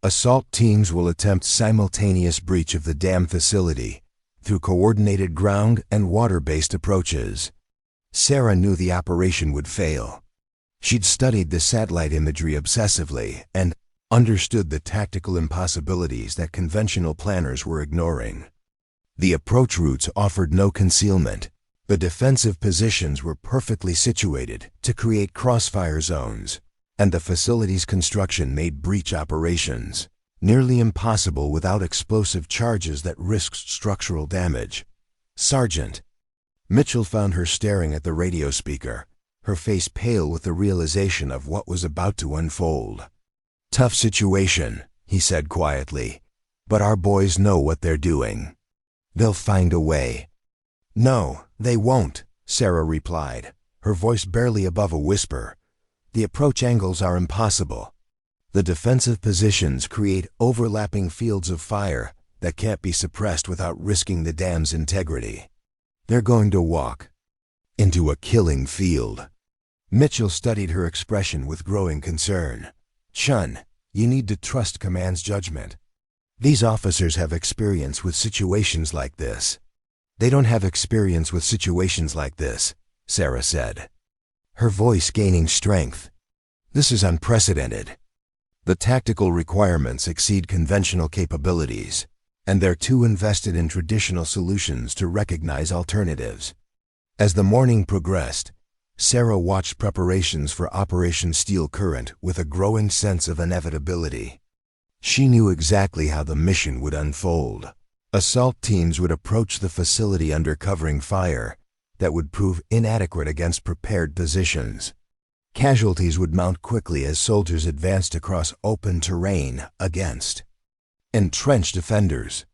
Speaker 1: Assault teams will attempt simultaneous breach of the dam facility through coordinated ground and water-based approaches. Sarah knew the operation would fail. She'd studied the satellite imagery obsessively and understood the tactical impossibilities that conventional planners were ignoring. The approach routes offered no concealment. The defensive positions were perfectly situated to create crossfire zones, and the facility's construction made breach operations nearly impossible without explosive charges that risked structural damage. Sergeant Mitchell found her staring at the radio speaker, her face pale with the realization of what was about to unfold. "Tough situation," he said quietly, "but our boys know what they're doing. They'll find a way." "No, they won't," Sarah replied, her voice barely above a whisper. "The approach angles are impossible. The defensive positions create overlapping fields of fire that can't be suppressed without risking the dam's integrity. They're going to walk into a killing field." Mitchell studied her expression with growing concern. "Chun, you need to trust command's judgment. These officers have experience with situations like this." "They don't have experience with situations like this," Sarah said, her voice gaining strength. "This is unprecedented. The tactical requirements exceed conventional capabilities, and they're too invested in traditional solutions to recognize alternatives." As the morning progressed, Sarah watched preparations for Operation Steel Current with a growing sense of inevitability. She knew exactly how the mission would unfold. Assault teams would approach the facility under covering fire that would prove inadequate against prepared positions. Casualties would mount quickly as soldiers advanced across open terrain against entrenched defenders.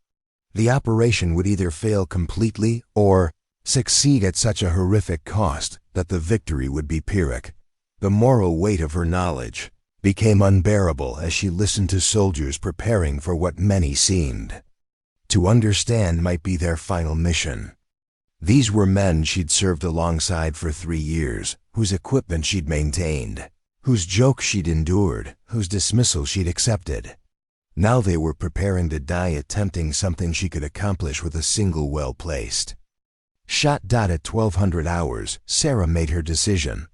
Speaker 1: The operation would either fail completely or succeed at such a horrific cost that the victory would be Pyrrhic. The moral weight of her knowledge became unbearable as she listened to soldiers preparing for what many seemed to understand might be their final mission. These were men she'd served alongside for 3 years, whose equipment she'd maintained, whose jokes she'd endured, whose dismissal she'd accepted. Now they were preparing to die attempting something she could accomplish with a single well-placed shot. At 1200 hours, Sarah made her decision.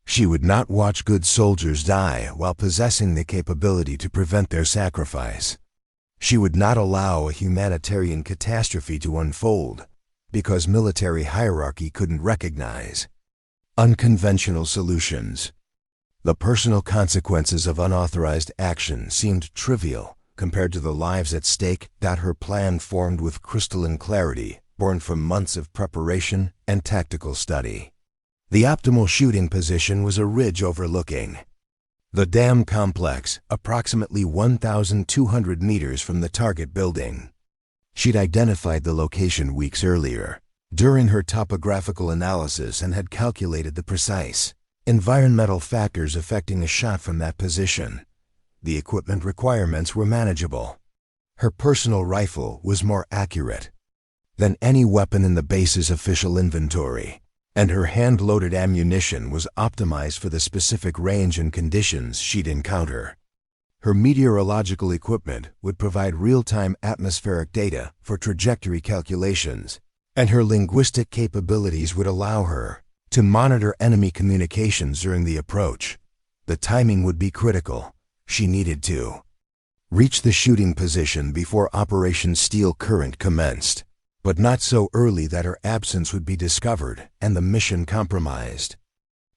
Speaker 1: She would not watch good soldiers die while possessing the capability to prevent their sacrifice. She would not allow a humanitarian catastrophe to unfold because military hierarchy couldn't recognize unconventional solutions. The personal consequences of unauthorized action seemed trivial compared to the lives at stake. Her plan formed with crystalline clarity, born from months of preparation and tactical study. The optimal shooting position was a ridge overlooking the dam complex, approximately 1,200 meters from the target building. She'd identified the location weeks earlier during her topographical analysis and had calculated the precise environmental factors affecting a shot from that position. The equipment requirements were manageable. Her personal rifle was more accurate than any weapon in the base's official inventory, and her hand-loaded ammunition was optimized for the specific range and conditions she'd encounter. Her meteorological equipment would provide real-time atmospheric data for trajectory calculations, and her linguistic capabilities would allow her to monitor enemy communications during the approach. The timing would be critical. She needed to reach the shooting position before Operation Steel Current commenced, but not so early that her absence would be discovered and the mission compromised.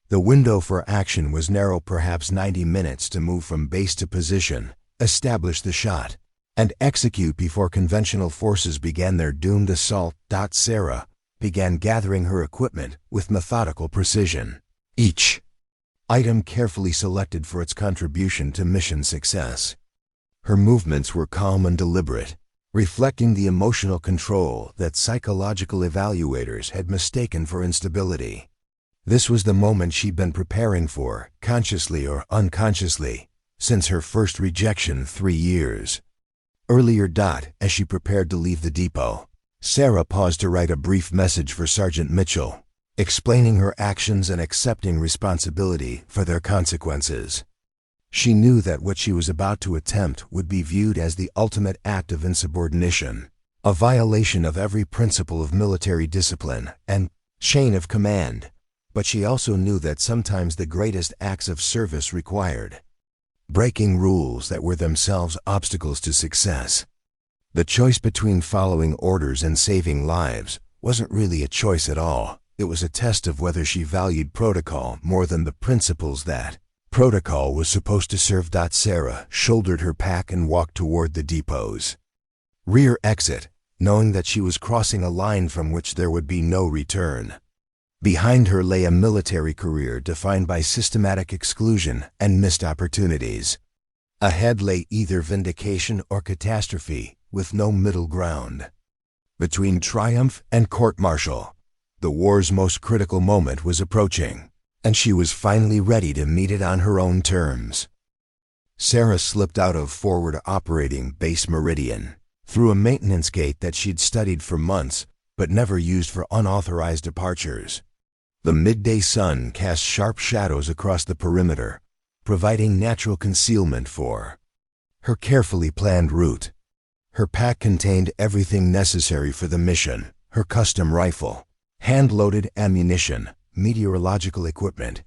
Speaker 1: The window for action was narrow, perhaps 90 minutes to move from base to position, establish the shot, and execute before conventional forces began their doomed assault. Sarah began gathering her equipment with methodical precision, each item carefully selected for its contribution to mission success. Her movements were calm and deliberate, reflecting the emotional control that psychological evaluators had mistaken for instability. This was the moment she'd been preparing for, consciously or unconsciously, since her first rejection 3 years earlier. As she prepared to leave the depot, Sarah paused to write a brief message for Sergeant Mitchell, explaining her actions and accepting responsibility for their consequences. She knew that what she was about to attempt would be viewed as the ultimate act of insubordination, a violation of every principle of military discipline and chain of command. But she also knew that sometimes the greatest acts of service required breaking rules that were themselves obstacles to success. The choice between following orders and saving lives wasn't really a choice at all. It was a test of whether she valued protocol more than the principles that protocol was supposed to serve. Sarah shouldered her pack and walked toward the depot's rear exit, knowing that she was crossing a line from which there would be no return. Behind her lay a military career defined by systematic exclusion and missed opportunities. Ahead lay either vindication or catastrophe, with no middle ground. Between triumph and court-martial, the war's most critical moment was approaching, and she was finally ready to meet it on her own terms. Sarah slipped out of forward operating base Meridian, through a maintenance gate that she'd studied for months but never used for unauthorized departures. The midday sun cast sharp shadows across the perimeter, providing natural concealment for her carefully planned route. Her pack contained everything necessary for the mission: her custom rifle, hand-loaded ammunition, meteorological equipment,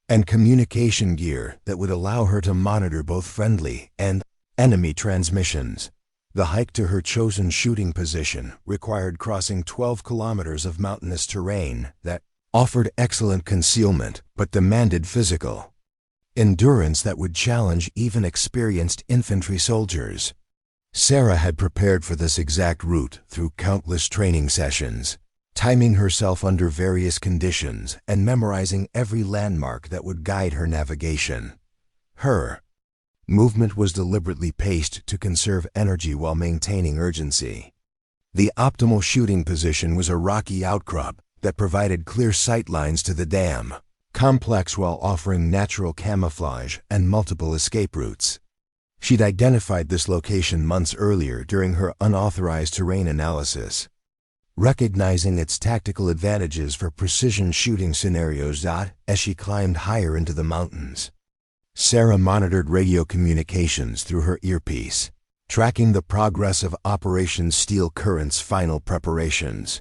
Speaker 1: and communication gear that would allow her to monitor both friendly and enemy transmissions. The hike to her chosen shooting position required crossing 12 kilometers of mountainous terrain that offered excellent concealment but demanded physical endurance that would challenge even experienced infantry soldiers. Sarah had prepared for this exact route through countless training sessions, timing herself under various conditions and memorizing every landmark that would guide her navigation. Her movement was deliberately paced to conserve energy while maintaining urgency. The optimal shooting position was a rocky outcrop that provided clear sight lines to the dam, complex while offering natural camouflage and multiple escape routes. She'd identified this location months earlier during her unauthorized terrain analysis, recognizing its tactical advantages for precision shooting scenarios. As she climbed higher into the mountains, Sarah monitored radio communications through her earpiece, tracking the progress of Operation Steel Current's final preparations.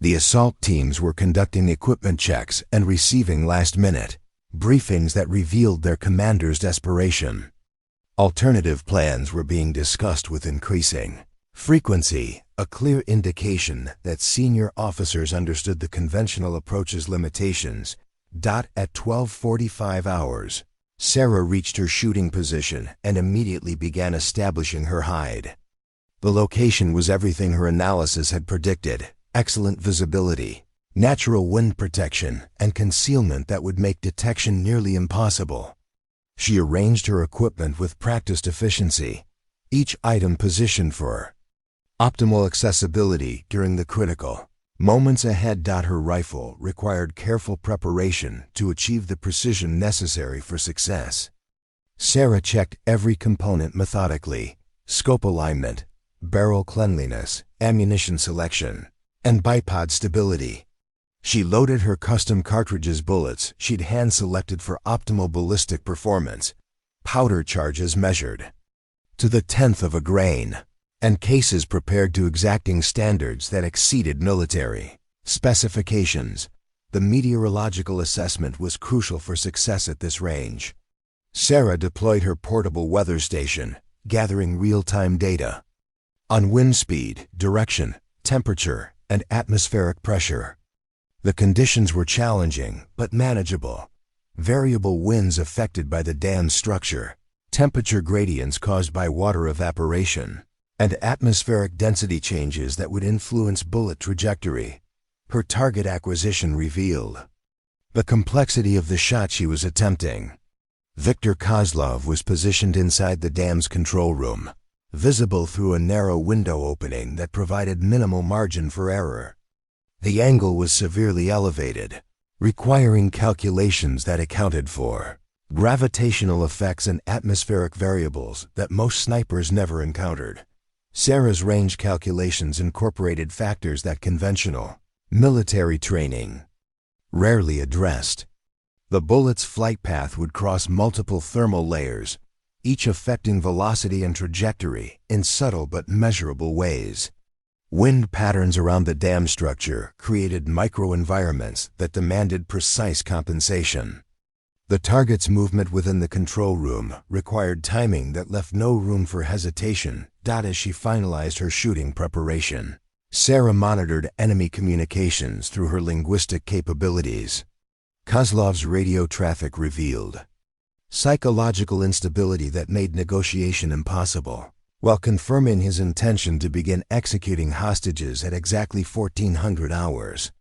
Speaker 1: The assault teams were conducting equipment checks and receiving last-minute briefings that revealed their commander's desperation. Alternative plans were being discussed with increasing frequency, a clear indication that senior officers understood the conventional approach's limitations. At 12:45 hours, Sarah reached her shooting position and immediately began establishing her hide. The location was everything her analysis had predicted: excellent visibility, natural wind protection, and concealment that would make detection nearly impossible. She arranged her equipment with practiced efficiency, each item positioned for optimal accessibility during the critical moments ahead. Her rifle required careful preparation to achieve the precision necessary for success. Sarah checked every component methodically, scope alignment, barrel cleanliness, ammunition selection, and bipod stability. She loaded her custom cartridges bullets she'd hand-selected for optimal ballistic performance, powder charges measured to the tenth of a grain, and cases prepared to exacting standards that exceeded military specifications. The meteorological assessment was crucial for success at this range. Sarah deployed her portable weather station, gathering real-time data on wind speed, direction, temperature, and atmospheric pressure. The conditions were challenging, but manageable. Variable winds affected by the dam's structure, temperature gradients caused by water evaporation, and atmospheric density changes that would influence bullet trajectory. Her target acquisition revealed the complexity of the shot she was attempting. Viktor Kozlov was positioned inside the dam's control room, visible through a narrow window opening that provided minimal margin for error. The angle was severely elevated, requiring calculations that accounted for gravitational effects and atmospheric variables that most snipers never encountered. Sarah's range calculations incorporated factors that conventional military training rarely addressed. The bullet's flight path would cross multiple thermal layers, each affecting velocity and trajectory in subtle but measurable ways. Wind patterns around the dam structure created microenvironments that demanded precise compensation. The target's movement within the control room required timing that left no room for hesitation. As she finalized her shooting preparation, Sarah monitored enemy communications through her linguistic capabilities. Kozlov's radio traffic revealed psychological instability that made negotiation impossible, while confirming his intention to begin executing hostages at exactly 1400 hours.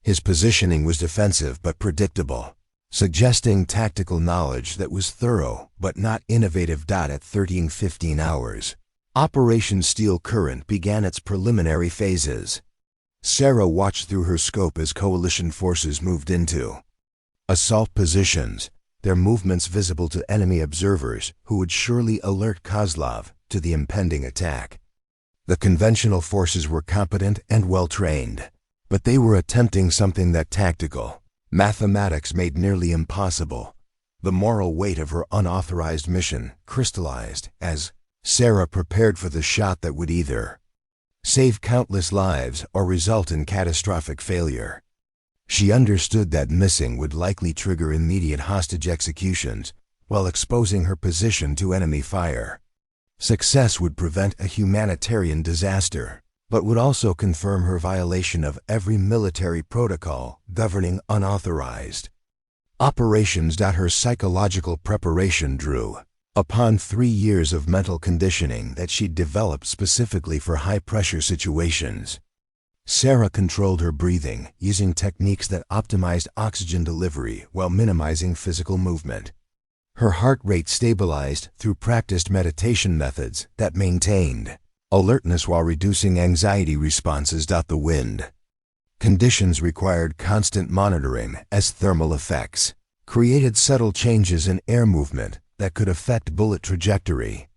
Speaker 1: His positioning was defensive but predictable, suggesting tactical knowledge that was thorough but not innovative. At 1315 hours, Operation Steel Current began its preliminary phases. Sarah watched through her scope as coalition forces moved into assault positions, their movements visible to enemy observers who would surely alert Kozlov to the impending attack. The conventional forces were competent and well-trained, but they were attempting something that tactical mathematics made nearly impossible. The moral weight of her unauthorized mission crystallized as Sarah prepared for the shot that would either save countless lives or result in catastrophic failure. She understood that missing would likely trigger immediate hostage executions while exposing her position to enemy fire. Success would prevent a humanitarian disaster, but would also confirm her violation of every military protocol governing unauthorized operations. Her psychological preparation drew upon 3 years of mental conditioning that she'd developed specifically for high-pressure situations. Sarah controlled her breathing using techniques that optimized oxygen delivery while minimizing physical movement. Her heart rate stabilized through practiced meditation methods that maintained alertness while reducing anxiety responses. The wind conditions required constant monitoring as thermal effects created subtle changes in air movement that could affect bullet trajectory.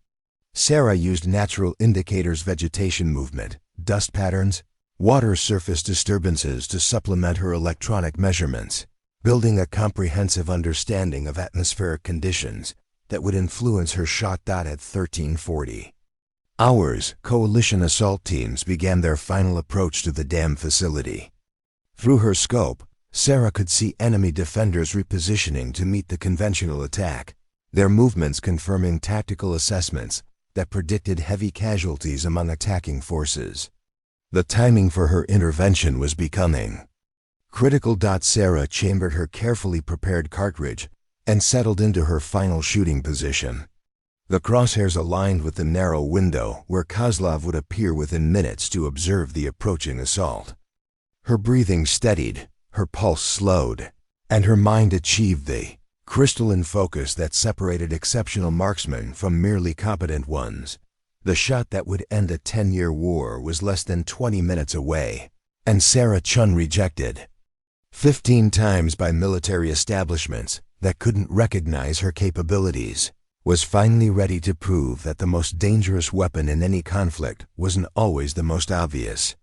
Speaker 1: Sarah used natural indicators, vegetation movement, dust patterns, water surface disturbances to supplement her electronic measurements, building a comprehensive understanding of atmospheric conditions that would influence her shot. At 1340 hours, coalition assault teams began their final approach to the dam facility. Through her scope, Sarah could see enemy defenders repositioning to meet the conventional attack, their movements confirming tactical assessments that predicted heavy casualties among attacking forces. The timing for her intervention was becoming critical. Sarah chambered her carefully prepared cartridge and settled into her final shooting position. The crosshairs aligned with the narrow window where Kozlov would appear within minutes to observe the approaching assault. Her breathing steadied, her pulse slowed, and her mind achieved the crystalline focus that separated exceptional marksmen from merely competent ones. The shot that would end a 10-year war was less than 20 minutes away, and Sarah Chun rejected 15 times by military establishments that couldn't recognize her capabilities. was finally ready to prove that the most dangerous weapon in any conflict wasn't always the most obvious.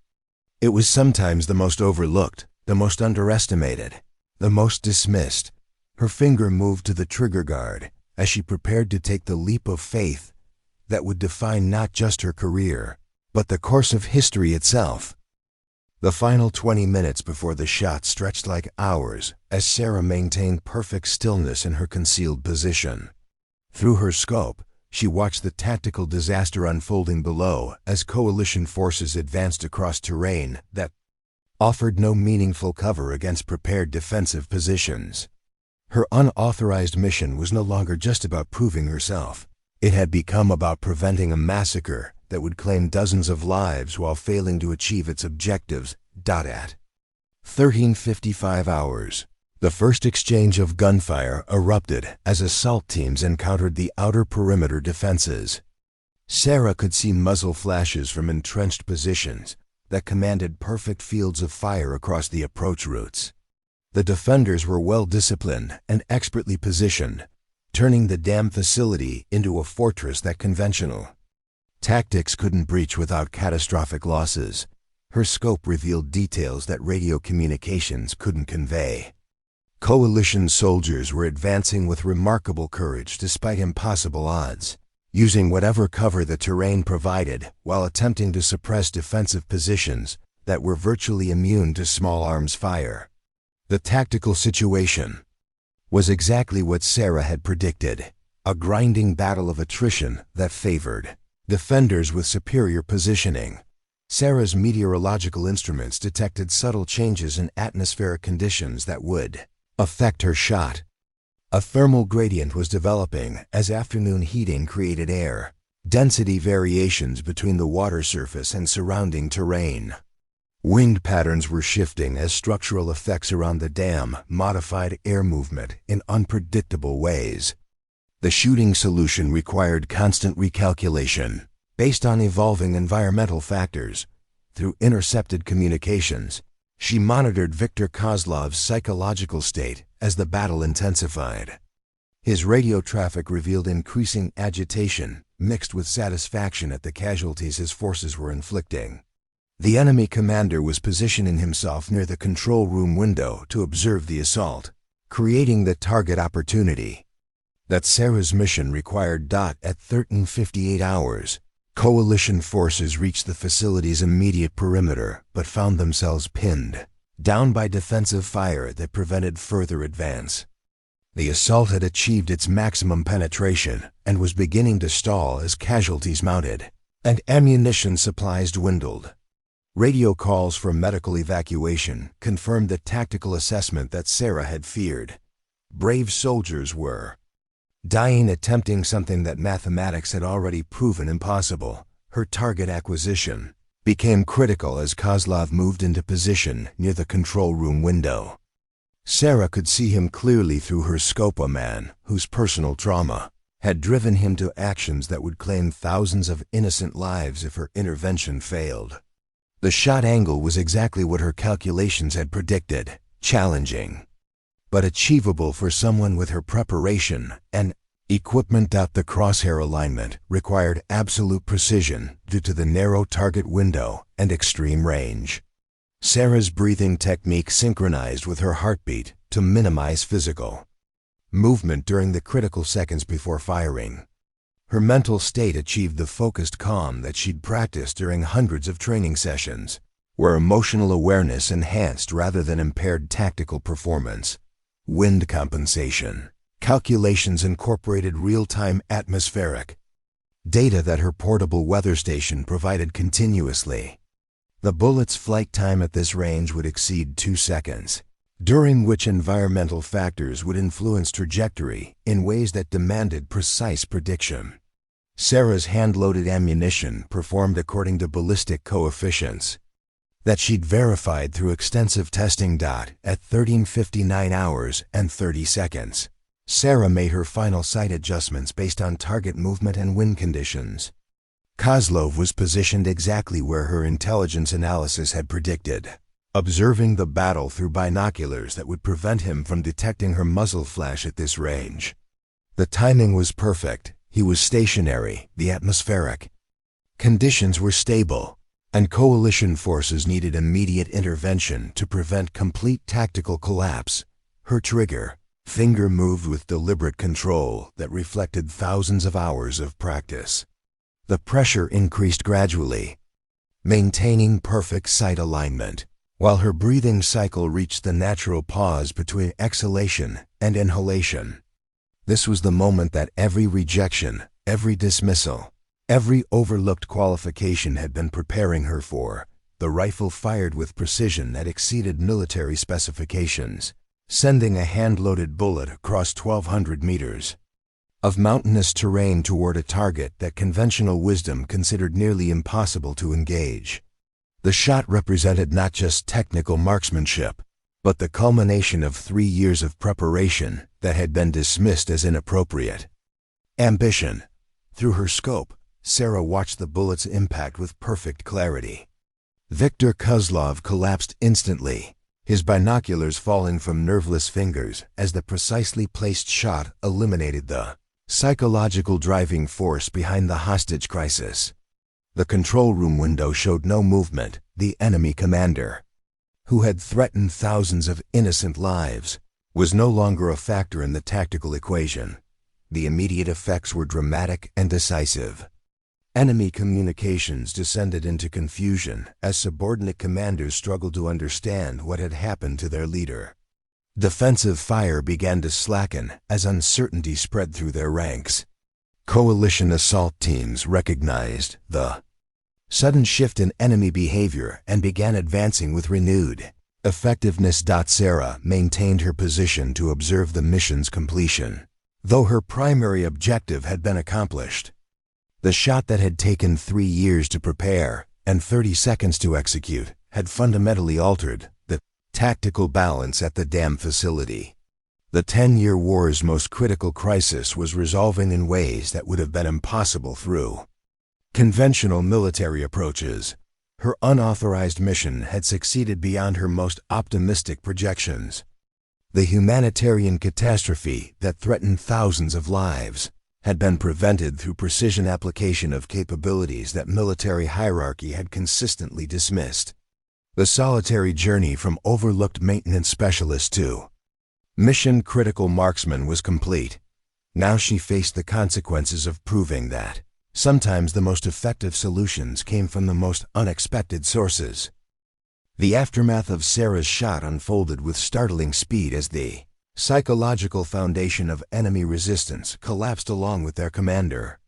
Speaker 1: It was sometimes the most overlooked, the most underestimated, the most dismissed. Her finger moved to the trigger guard as she prepared to take the leap of faith that would define not just her career, but the course of history itself. The final 20 minutes before the shot stretched like hours as Sarah maintained perfect stillness in her concealed position. Through her scope, she watched the tactical disaster unfolding below as coalition forces advanced across terrain that offered no meaningful cover against prepared defensive positions. Her unauthorized mission was no longer just about proving herself. It had become about preventing a massacre that would claim dozens of lives while failing to achieve its objectives. At 13:55 hours, the first exchange of gunfire erupted as assault teams encountered the outer perimeter defenses. Sarah could see muzzle flashes from entrenched positions that commanded perfect fields of fire across the approach routes. The defenders were well disciplined and expertly positioned, turning the dam facility into a fortress that conventional tactics couldn't breach without catastrophic losses. Her scope revealed details that radio communications couldn't convey. Coalition soldiers were advancing with remarkable courage despite impossible odds, using whatever cover the terrain provided while attempting to suppress defensive positions that were virtually immune to small arms fire. The tactical situation was exactly what Sarah had predicted, a grinding battle of attrition that favored defenders with superior positioning. Sarah's meteorological instruments detected subtle changes in atmospheric conditions that would affect her shot. A thermal gradient was developing as afternoon heating created air density variations between the water surface and surrounding terrain. Wind patterns were shifting as structural effects around the dam modified air movement in unpredictable ways. The shooting solution required constant recalculation based on evolving environmental factors. Through intercepted communications, she monitored Viktor Kozlov's psychological state as the battle intensified. His radio traffic revealed increasing agitation mixed with satisfaction at the casualties his forces were inflicting. The enemy commander was positioning himself near the control room window to observe the assault, creating the target opportunity that Sarah's mission required. At 13:58 hours, coalition forces reached the facility's immediate perimeter but found themselves pinned down by defensive fire that prevented further advance. The assault had achieved its maximum penetration and was beginning to stall as casualties mounted and ammunition supplies dwindled. Radio calls for medical evacuation confirmed the tactical assessment that Sarah had feared. Brave soldiers were dying attempting something that mathematics had already proven impossible. Her target acquisition became critical as Kozlov moved into position near the control room window. Sarah could see him clearly through her scope, a man whose personal trauma had driven him to actions that would claim thousands of innocent lives if her intervention failed. The shot angle was exactly what her calculations had predicted, challenging, but achievable for someone with her preparation and equipment. The crosshair alignment required absolute precision due to the narrow target window and extreme range. Sarah's breathing technique synchronized with her heartbeat to minimize physical movement during the critical seconds before firing. Her mental state achieved the focused calm that she'd practiced during hundreds of training sessions, where emotional awareness enhanced rather than impaired tactical performance. Wind compensation calculations incorporated real-time atmospheric data that her portable weather station provided continuously. The bullet's flight time at this range would exceed 2 seconds, during which environmental factors would influence trajectory in ways that demanded precise prediction. Sarah's hand-loaded ammunition performed according to ballistic coefficients that she'd verified through extensive testing. At 13:59 hours and 30 seconds, Sarah made her final sight adjustments based on target movement and wind conditions. Kozlov was positioned exactly where her intelligence analysis had predicted, observing the battle through binoculars that would prevent him from detecting her muzzle flash at this range. The timing was perfect. He was stationary, the atmospheric conditions were stable, and coalition forces needed immediate intervention to prevent complete tactical collapse. Her trigger finger moved with deliberate control that reflected thousands of hours of practice. The pressure increased gradually, maintaining perfect sight alignment, while her breathing cycle reached the natural pause between exhalation and inhalation. This was the moment that every rejection, every dismissal, every overlooked qualification had been preparing her for. The rifle fired with precision that exceeded military specifications, sending a hand-loaded bullet across 1,200 meters of mountainous terrain toward a target that conventional wisdom considered nearly impossible to engage. The shot represented not just technical marksmanship, but the culmination of 3 years of preparation that had been dismissed as inappropriate. Ambition. Through her scope, Sarah watched the bullet's impact with perfect clarity. Viktor Kozlov collapsed instantly, his binoculars falling from nerveless fingers as the precisely placed shot eliminated the psychological driving force behind the hostage crisis. The control room window showed no movement. The enemy commander, who had threatened thousands of innocent lives, was no longer a factor in the tactical equation. The immediate effects were dramatic and decisive. Enemy communications descended into confusion as subordinate commanders struggled to understand what had happened to their leader. Defensive fire began to slacken as uncertainty spread through their ranks. Coalition assault teams recognized the sudden shift in enemy behavior and began advancing with renewed effectiveness. Sarah maintained her position to observe the mission's completion, though her primary objective had been accomplished. The shot that had taken 3 years to prepare and 30 seconds to execute had fundamentally altered the tactical balance at the dam facility. The 10-year war's most critical crisis was resolving in ways that would have been impossible through conventional military approaches. Her unauthorized mission had succeeded beyond her most optimistic projections. The humanitarian catastrophe that threatened thousands of lives had been prevented through precision application of capabilities that military hierarchy had consistently dismissed. The solitary journey from overlooked maintenance specialist to mission-critical marksman was complete. Now she faced the consequences of proving that sometimes the most effective solutions came from the most unexpected sources. The aftermath of Sarah's shot unfolded with startling speed as the psychological foundation of enemy resistance collapsed along with their commander.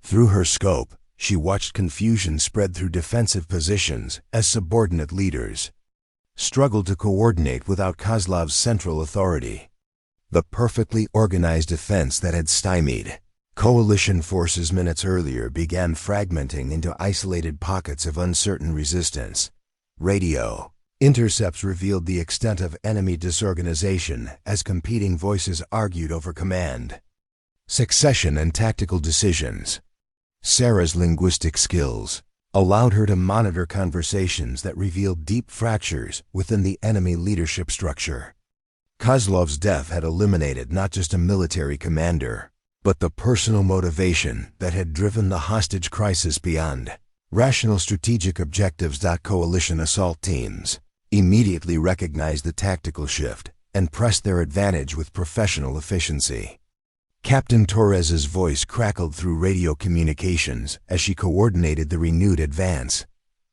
Speaker 1: Through her scope, she watched confusion spread through defensive positions as subordinate leaders struggled to coordinate without Kozlov's central authority. The perfectly organized defense that had stymied coalition forces minutes earlier began fragmenting into isolated pockets of uncertain resistance. Radio intercepts revealed the extent of enemy disorganization as competing voices argued over command, succession, and tactical decisions. Sarah's linguistic skills allowed her to monitor conversations that revealed deep fractures within the enemy leadership structure. Kozlov's death had eliminated not just a military commander, but the personal motivation that had driven the hostage crisis beyond rational strategic objectives. Coalition assault teams immediately recognized the tactical shift and pressed their advantage with professional efficiency. Captain Torres's voice crackled through radio communications as she coordinated the renewed advance.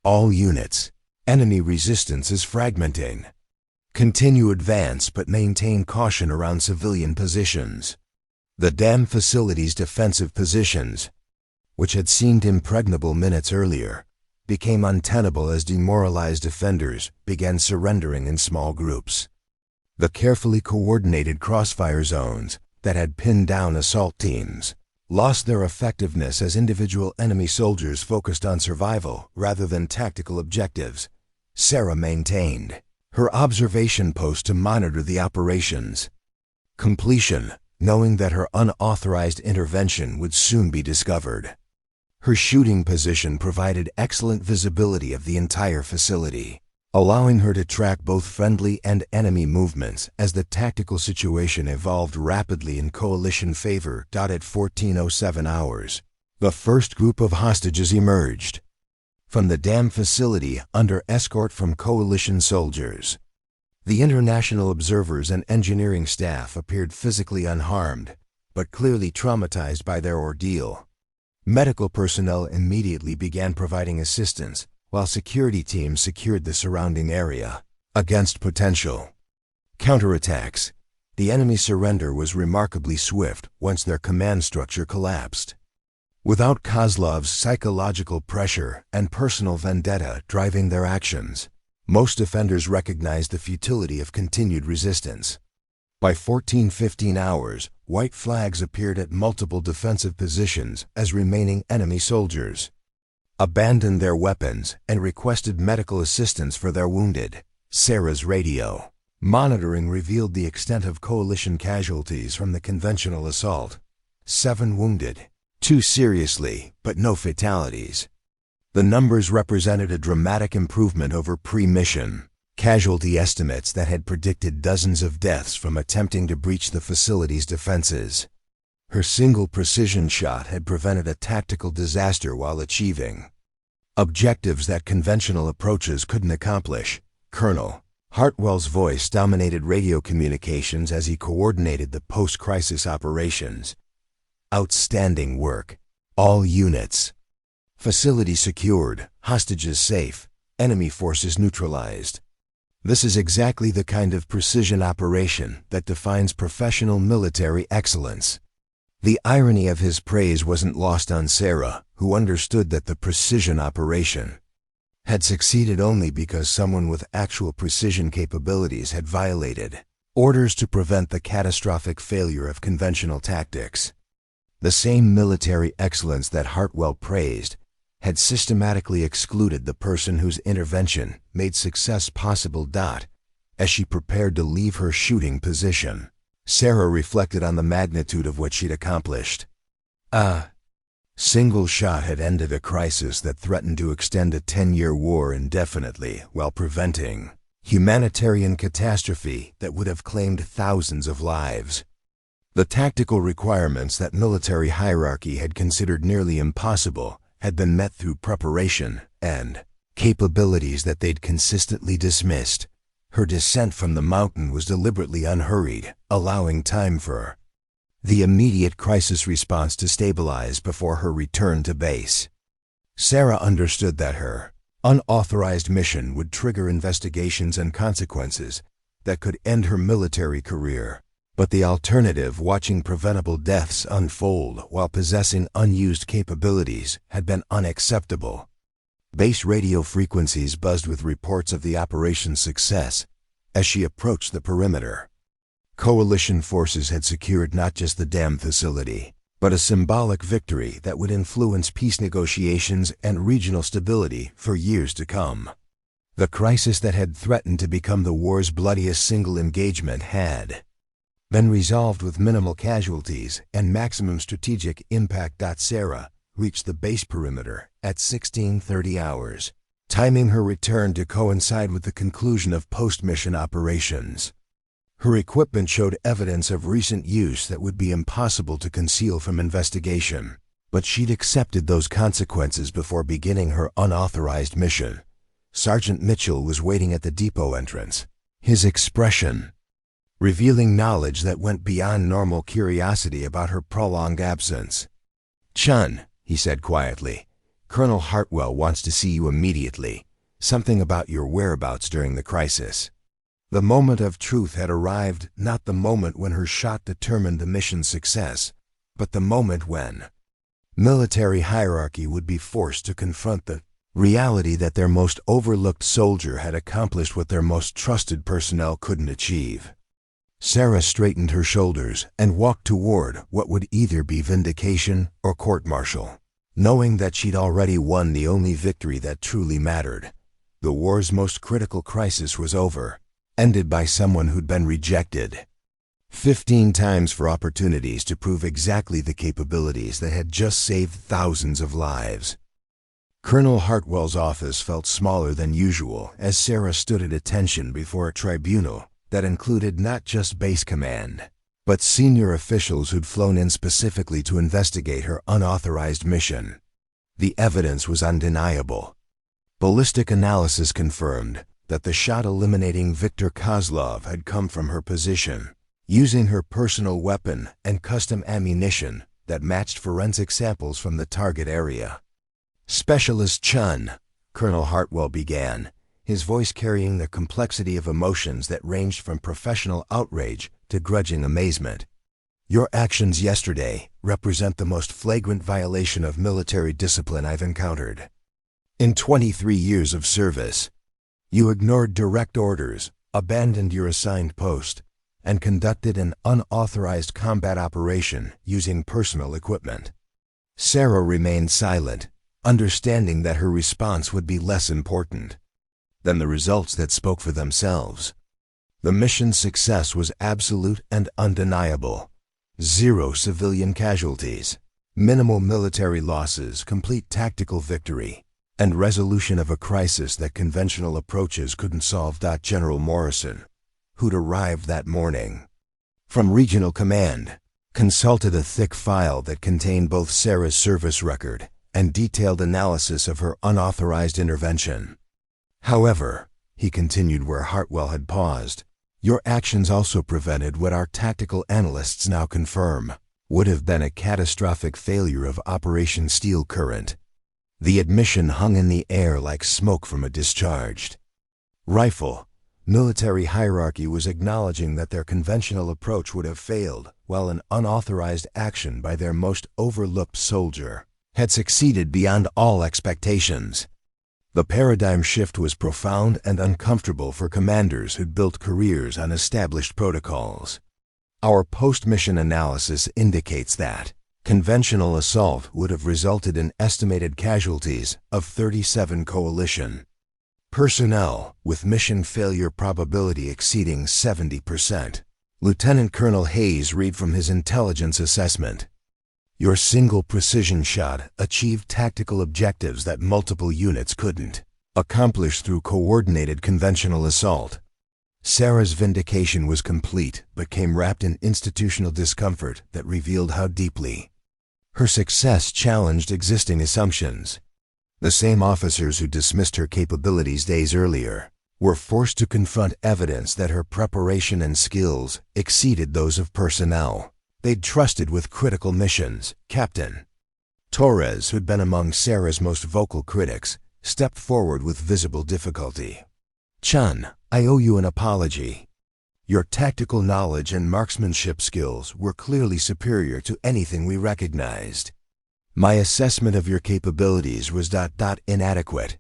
Speaker 1: All units, enemy resistance is fragmenting. Continue advance but maintain caution around civilian positions. The dam facility's defensive positions, which had seemed impregnable minutes earlier, became untenable as demoralized defenders began surrendering in small groups. The carefully coordinated crossfire zones that had pinned down assault teams lost their effectiveness as individual enemy soldiers focused on survival rather than tactical objectives. Sarah maintained her observation post to monitor the operations completion, knowing that her unauthorized intervention would soon be discovered. Her shooting position provided excellent visibility of the entire facility, allowing her to track both friendly and enemy movements as the tactical situation evolved rapidly in coalition favor. At 14:07 hours, the first group of hostages emerged from the dam facility under escort from coalition soldiers. The international observers and engineering staff appeared physically unharmed, but clearly traumatized by their ordeal. Medical personnel immediately began providing assistance, while security teams secured the surrounding area against potential counterattacks. The enemy surrender was remarkably swift once their command structure collapsed. Without Kozlov's psychological pressure and personal vendetta driving their actions, most defenders recognized the futility of continued resistance. By 14:15 hours, white flags appeared at multiple defensive positions as remaining enemy soldiers abandoned their weapons and requested medical assistance for their wounded. Sarah's radio monitoring revealed the extent of coalition casualties from the conventional assault. 7 wounded, 2 seriously, but no fatalities. The numbers represented a dramatic improvement over pre-mission casualty estimates that had predicted dozens of deaths from attempting to breach the facility's defenses. Her single precision shot had prevented a tactical disaster while achieving objectives that conventional approaches couldn't accomplish. Colonel Hartwell's voice dominated radio communications as he coordinated the post-crisis operations. Outstanding work. All units. Facility secured, hostages safe, enemy forces neutralized. This is exactly the kind of precision operation that defines professional military excellence. The irony of his praise wasn't lost on Sarah, who understood that the precision operation had succeeded only because someone with actual precision capabilities had violated orders to prevent the catastrophic failure of conventional tactics. The same military excellence that Hartwell praised had systematically excluded the person whose intervention made success possible. As she prepared to leave her shooting position, Sarah reflected on the magnitude of what she'd accomplished. A single shot had ended a crisis that threatened to extend a 10-year war indefinitely while preventing humanitarian catastrophe that would have claimed thousands of lives. The tactical requirements that military hierarchy had considered nearly impossible had been met through preparation and capabilities that they'd consistently dismissed. Her descent from the mountain was deliberately unhurried, allowing time for the immediate crisis response to stabilize before her return to base. Sarah understood that her unauthorized mission would trigger investigations and consequences that could end her military career. But the alternative, watching preventable deaths unfold while possessing unused capabilities, had been unacceptable. Base radio frequencies buzzed with reports of the operation's success as she approached the perimeter. Coalition forces had secured not just the dam facility, but a symbolic victory that would influence peace negotiations and regional stability for years to come. The crisis that had threatened to become the war's bloodiest single engagement had been resolved with minimal casualties and maximum strategic impact. Sarah reached the base perimeter at 16:30 hours, timing her return to coincide with the conclusion of post-mission operations. Her equipment showed evidence of recent use that would be impossible to conceal from investigation, but she'd accepted those consequences before beginning her unauthorized mission. Sergeant Mitchell was waiting at the depot entrance, his expression revealing knowledge that went beyond normal curiosity about her prolonged absence. "Chun," he said quietly, "Colonel Hartwell wants to see you immediately. Something about your whereabouts during the crisis." The moment of truth had arrived, not the moment when her shot determined the mission's success, but the moment when military hierarchy would be forced to confront the reality that their most overlooked soldier had accomplished what their most trusted personnel couldn't achieve. Sarah straightened her shoulders and walked toward what would either be vindication or court-martial, knowing that she'd already won the only victory that truly mattered. The war's most critical crisis was over, ended by someone who'd been rejected 15 times for opportunities to prove exactly the capabilities that had just saved thousands of lives. Colonel Hartwell's office felt smaller than usual as Sarah stood at attention before a tribunal that included not just base command, but senior officials who'd flown in specifically to investigate her unauthorized mission. The evidence was undeniable. Ballistic analysis confirmed that the shot eliminating Viktor Kozlov had come from her position, using her personal weapon and custom ammunition that matched forensic samples from the target area. "Specialist Chun," Colonel Hartwell began, his voice carrying the complexity of emotions that ranged from professional outrage to grudging amazement. "Your actions yesterday represent the most flagrant violation of military discipline I've encountered. In 23 years of service, you ignored direct orders, abandoned your assigned post, and conducted an unauthorized combat operation using personal equipment." Sarah remained silent, understanding that her response would be less important than the results that spoke for themselves. The mission's success was absolute and undeniable. 0 civilian casualties, minimal military losses, complete tactical victory, and resolution of a crisis that conventional approaches couldn't solve. General Morrison, who'd arrived that morning from Regional Command, consulted a thick file that contained both Sarah's service record and detailed analysis of her unauthorized intervention. "However," he continued where Hartwell had paused, "your actions also prevented what our tactical analysts now confirm would have been a catastrophic failure of Operation Steel Current." The admission hung in the air like smoke from a discharged rifle. Military hierarchy was acknowledging that their conventional approach would have failed, while an unauthorized action by their most overlooked soldier had succeeded beyond all expectations. The paradigm shift was profound and uncomfortable for commanders who'd built careers on established protocols. Our post-mission analysis indicates that conventional assault would have resulted in estimated casualties of 37 coalition personnel, with mission failure probability exceeding 70%. Lieutenant Colonel Hayes read from his intelligence assessment. "Your single precision shot achieved tactical objectives that multiple units couldn't accomplish through coordinated conventional assault." Sarah's vindication was complete, but came wrapped in institutional discomfort that revealed how deeply her success challenged existing assumptions. The same officers who dismissed her capabilities days earlier were forced to confront evidence that her preparation and skills exceeded those of personnel they'd trusted with critical missions. Captain Torres, who'd been among Sarah's most vocal critics, stepped forward with visible difficulty. "Chun, I owe you an apology. Your tactical knowledge and marksmanship skills were clearly superior to anything we recognized. My assessment of your capabilities was inadequate."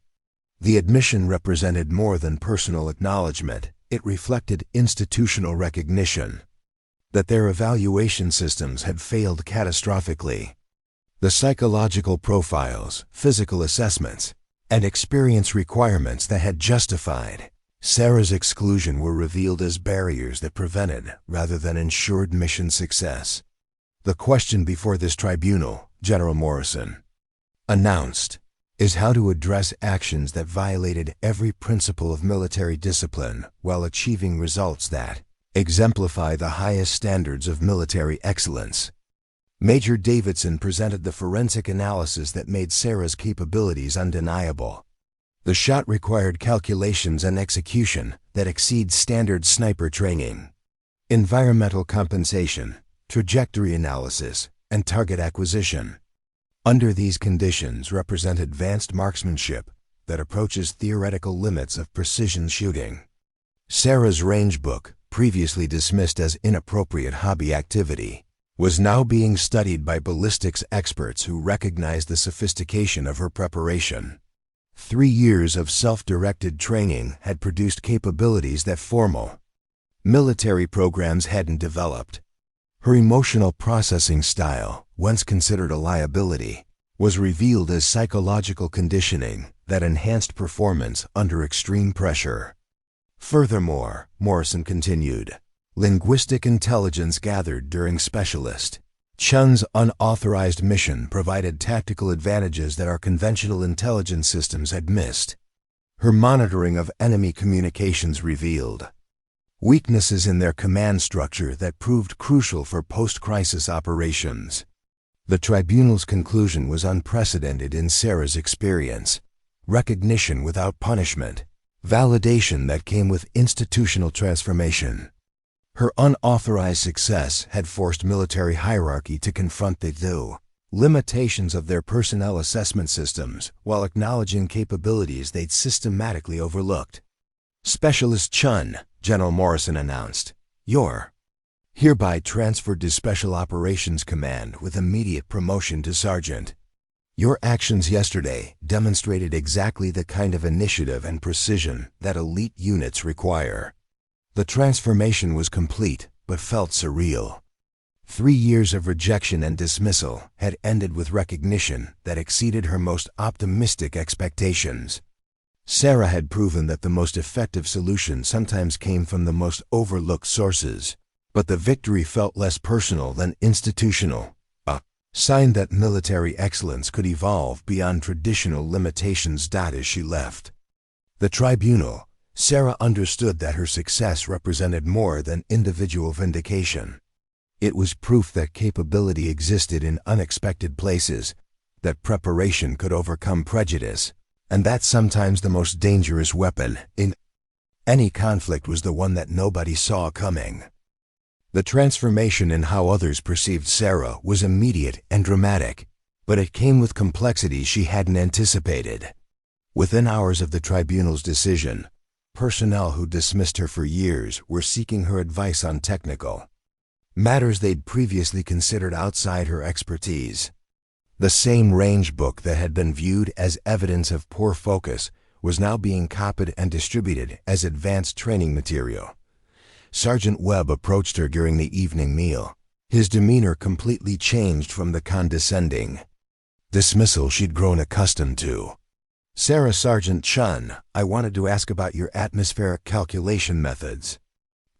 Speaker 1: The admission represented more than personal acknowledgement. It reflected institutional recognition that their evaluation systems had failed catastrophically. The psychological profiles, physical assessments, and experience requirements that had justified Sarah's exclusion were revealed as barriers that prevented rather than ensured mission success. "The question before this tribunal," General Morrison announced, "is how to address actions that violated every principle of military discipline while achieving results that exemplify the highest standards of military excellence." Major Davidson presented the forensic analysis that made Sarah's capabilities undeniable. The shot required calculations and execution that exceed standard sniper training, environmental compensation, trajectory analysis, and target acquisition. Under these conditions represent advanced marksmanship that approaches theoretical limits of precision shooting. Sarah's range book, previously dismissed as inappropriate hobby activity, was now being studied by ballistics experts who recognized the sophistication of her preparation. 3 years of self-directed training had produced capabilities that formal military programs hadn't developed. Her emotional processing style, once considered a liability, was revealed as psychological conditioning that enhanced performance under extreme pressure. Furthermore, Morrison continued, linguistic intelligence gathered during specialist Chun's unauthorized mission provided tactical advantages that our conventional intelligence systems had missed. Her monitoring of enemy communications revealed weaknesses in their command structure that proved crucial for post-crisis operations. The tribunal's conclusion was unprecedented in Sarah's experience: recognition without punishment, validation that came with institutional transformation. Her unauthorized success had forced military hierarchy to confront the limitations of their personnel assessment systems while acknowledging capabilities they'd systematically overlooked. "Specialist Chun," General Morrison announced, "you're hereby transferred to Special Operations Command with immediate promotion to Sergeant. Your actions yesterday demonstrated exactly the kind of initiative and precision that elite units require." The transformation was complete, but felt surreal. 3 years of rejection and dismissal had ended with recognition that exceeded her most optimistic expectations. Sarah had proven that the most effective solution sometimes came from the most overlooked sources, but the victory felt less personal than institutional, a sign that military excellence could evolve beyond traditional limitations. As she left the tribunal, Sarah understood that her success represented more than individual vindication. It was proof that capability existed in unexpected places, that preparation could overcome prejudice, and that sometimes the most dangerous weapon in any conflict was the one that nobody saw coming. The transformation in how others perceived Sarah was immediate and dramatic, but it came with complexities she hadn't anticipated. Within hours of the tribunal's decision, personnel who dismissed her for years were seeking her advice on technical matters they'd previously considered outside her expertise. The same range book that had been viewed as evidence of poor focus was now being copied and distributed as advanced training material. Sergeant Webb approached her during the evening meal. His demeanor completely changed from the condescending dismissal she'd grown accustomed to. "Sarah, Sergeant Chun, I wanted to ask about your atmospheric calculation methods.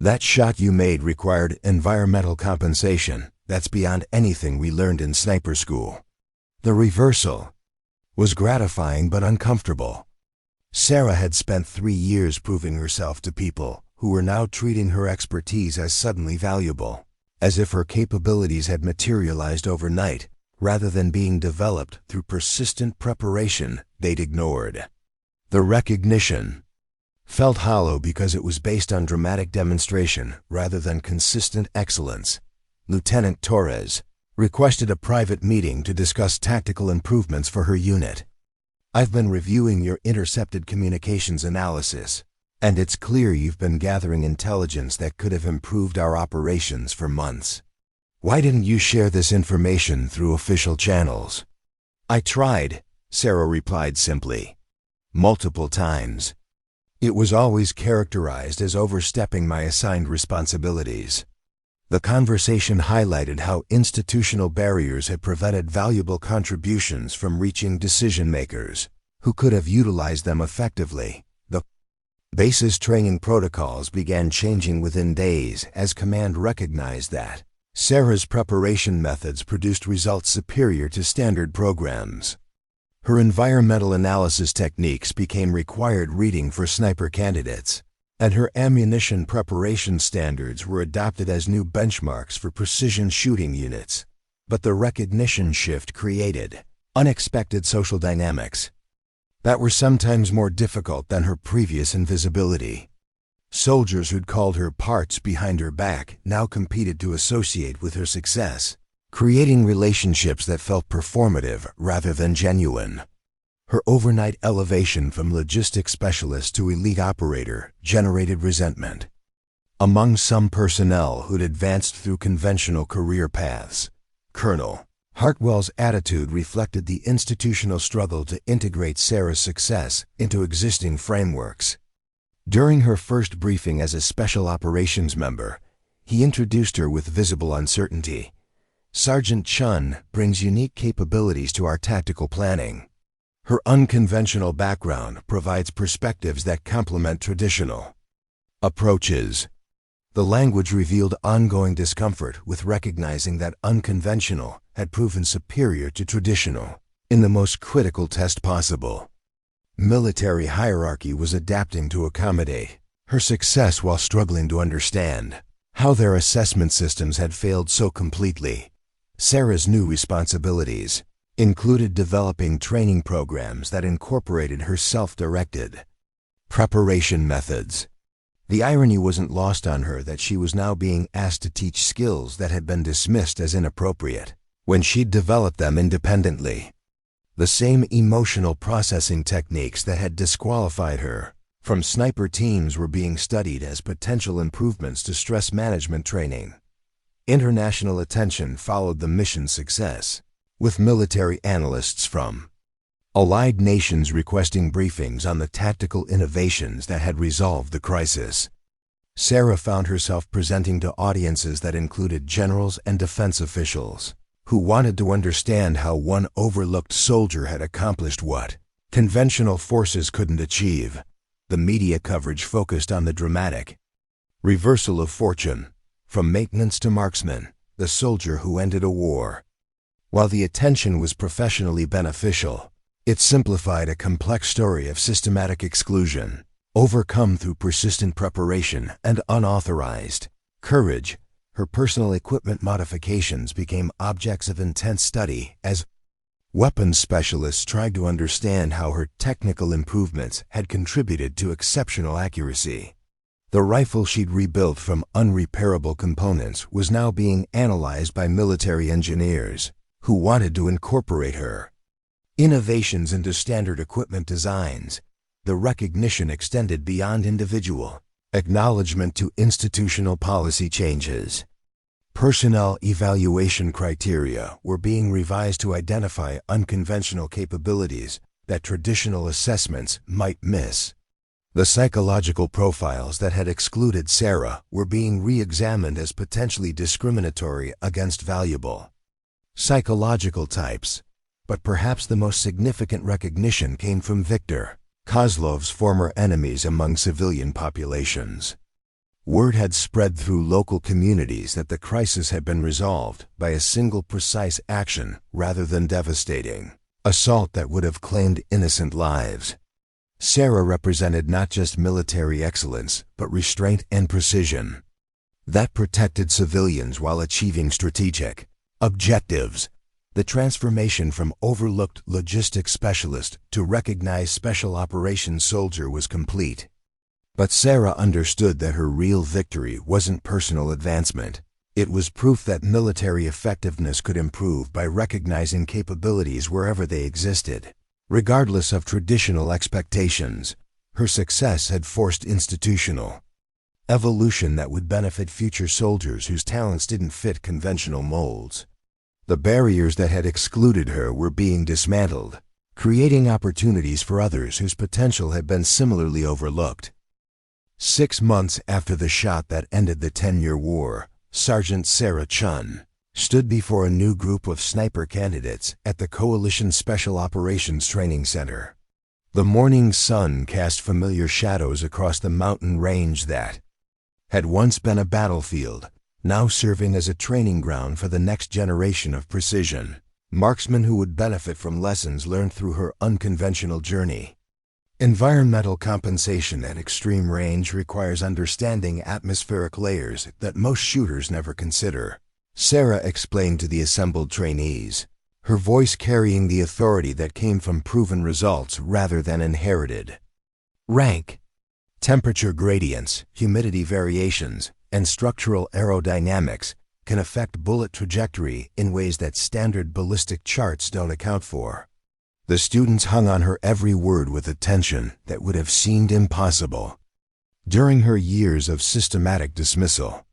Speaker 1: That shot you made required environmental compensation. That's beyond anything we learned in sniper school." The reversal was gratifying but uncomfortable. Sarah had spent 3 years proving herself to people who were now treating her expertise as suddenly valuable, as if her capabilities had materialized overnight, rather than being developed through persistent preparation they'd ignored. The recognition felt hollow because it was based on dramatic demonstration rather than consistent excellence. Lieutenant Torres requested a private meeting to discuss tactical improvements for her unit. "I've been reviewing your intercepted communications analysis, and it's clear you've been gathering intelligence that could have improved our operations for months. Why didn't you share this information through official channels?" "I tried," Sarah replied simply. "Multiple times. It was always characterized as overstepping my assigned responsibilities." The conversation highlighted how institutional barriers had prevented valuable contributions from reaching decision-makers who could have utilized them effectively. The base's training protocols began changing within days as command recognized that Sarah's preparation methods produced results superior to standard programs. Her environmental analysis techniques became required reading for sniper candidates, and her ammunition preparation standards were adopted as new benchmarks for precision shooting units. But the recognition shift created unexpected social dynamics that were sometimes more difficult than her previous invisibility. Soldiers who'd called her parts behind her back now competed to associate with her success, creating relationships that felt performative rather than genuine. Her overnight elevation from logistics specialist to elite operator generated resentment among some personnel who'd advanced through conventional career paths. Colonel Hartwell's attitude reflected the institutional struggle to integrate Sarah's success into existing frameworks. During her first briefing as a Special Operations member, he introduced her with visible uncertainty. "Sergeant Chun brings unique capabilities to our tactical planning. Her unconventional background provides perspectives that complement traditional approaches. The language revealed ongoing discomfort with recognizing that unconventional had proven superior to traditional in the most critical test possible. Military hierarchy was adapting to accommodate her success while struggling to understand how their assessment systems had failed so completely. Sarah's new responsibilities included developing training programs that incorporated her self-directed preparation methods. The irony wasn't lost on her that she was now being asked to teach skills that had been dismissed as inappropriate when she'd developed them independently. The same emotional processing techniques that had disqualified her from sniper teams were being studied as potential improvements to stress management training. International attention followed the mission's success, with military analysts from allied nations requesting briefings on the tactical innovations that had resolved the crisis. Sarah found herself presenting to audiences that included generals and defense officials who wanted to understand how one overlooked soldier had accomplished what conventional forces couldn't achieve. The media coverage focused on the dramatic reversal of fortune, from maintenance to marksman, the soldier who ended a war. While the attention was professionally beneficial, it simplified a complex story of systematic exclusion, overcome through persistent preparation and unauthorized courage. Her personal equipment modifications became objects of intense study as weapons specialists tried to understand how her technical improvements had contributed to exceptional accuracy. The rifle she'd rebuilt from unrepairable components was now being analyzed by military engineers who wanted to incorporate her innovations into standard equipment designs. The recognition extended beyond individual acknowledgement to institutional policy changes. Personnel evaluation criteria were being revised to identify unconventional capabilities that traditional assessments might miss. The psychological profiles that had excluded Sarah were being re-examined as potentially discriminatory against valuable psychological types. But perhaps the most significant recognition came from Viktor Kozlov's former enemies among civilian populations. Word had spread through local communities that the crisis had been resolved by a single precise action rather than devastating assault that would have claimed innocent lives. Sarah represented not just military excellence, but restraint and precision that protected civilians while achieving strategic objectives. The transformation from overlooked logistics specialist to recognized special operations soldier was complete. But Sarah understood that her real victory wasn't personal advancement. It was proof that military effectiveness could improve by recognizing capabilities wherever they existed. Regardless of traditional expectations, her success had forced institutional evolution that would benefit future soldiers whose talents didn't fit conventional molds. The barriers that had excluded her were being dismantled, creating opportunities for others whose potential had been similarly overlooked. 6 months after the shot that ended the 10-year war, Sergeant Sarah Chun stood before a new group of sniper candidates at the Coalition Special Operations Training Center. The morning sun cast familiar shadows across the mountain range that had once been a battlefield, now serving as a training ground for the next generation of precision marksmen who would benefit from lessons learned through her unconventional journey. Environmental compensation at extreme range requires understanding atmospheric layers that most shooters never consider, Sarah explained to the assembled trainees, her voice carrying the authority that came from proven results rather than inherited rank. Temperature gradients, humidity variations, and structural aerodynamics can affect bullet trajectory in ways that standard ballistic charts don't account for. The students hung on her every word with attention that would have seemed impossible during her years of systematic dismissal.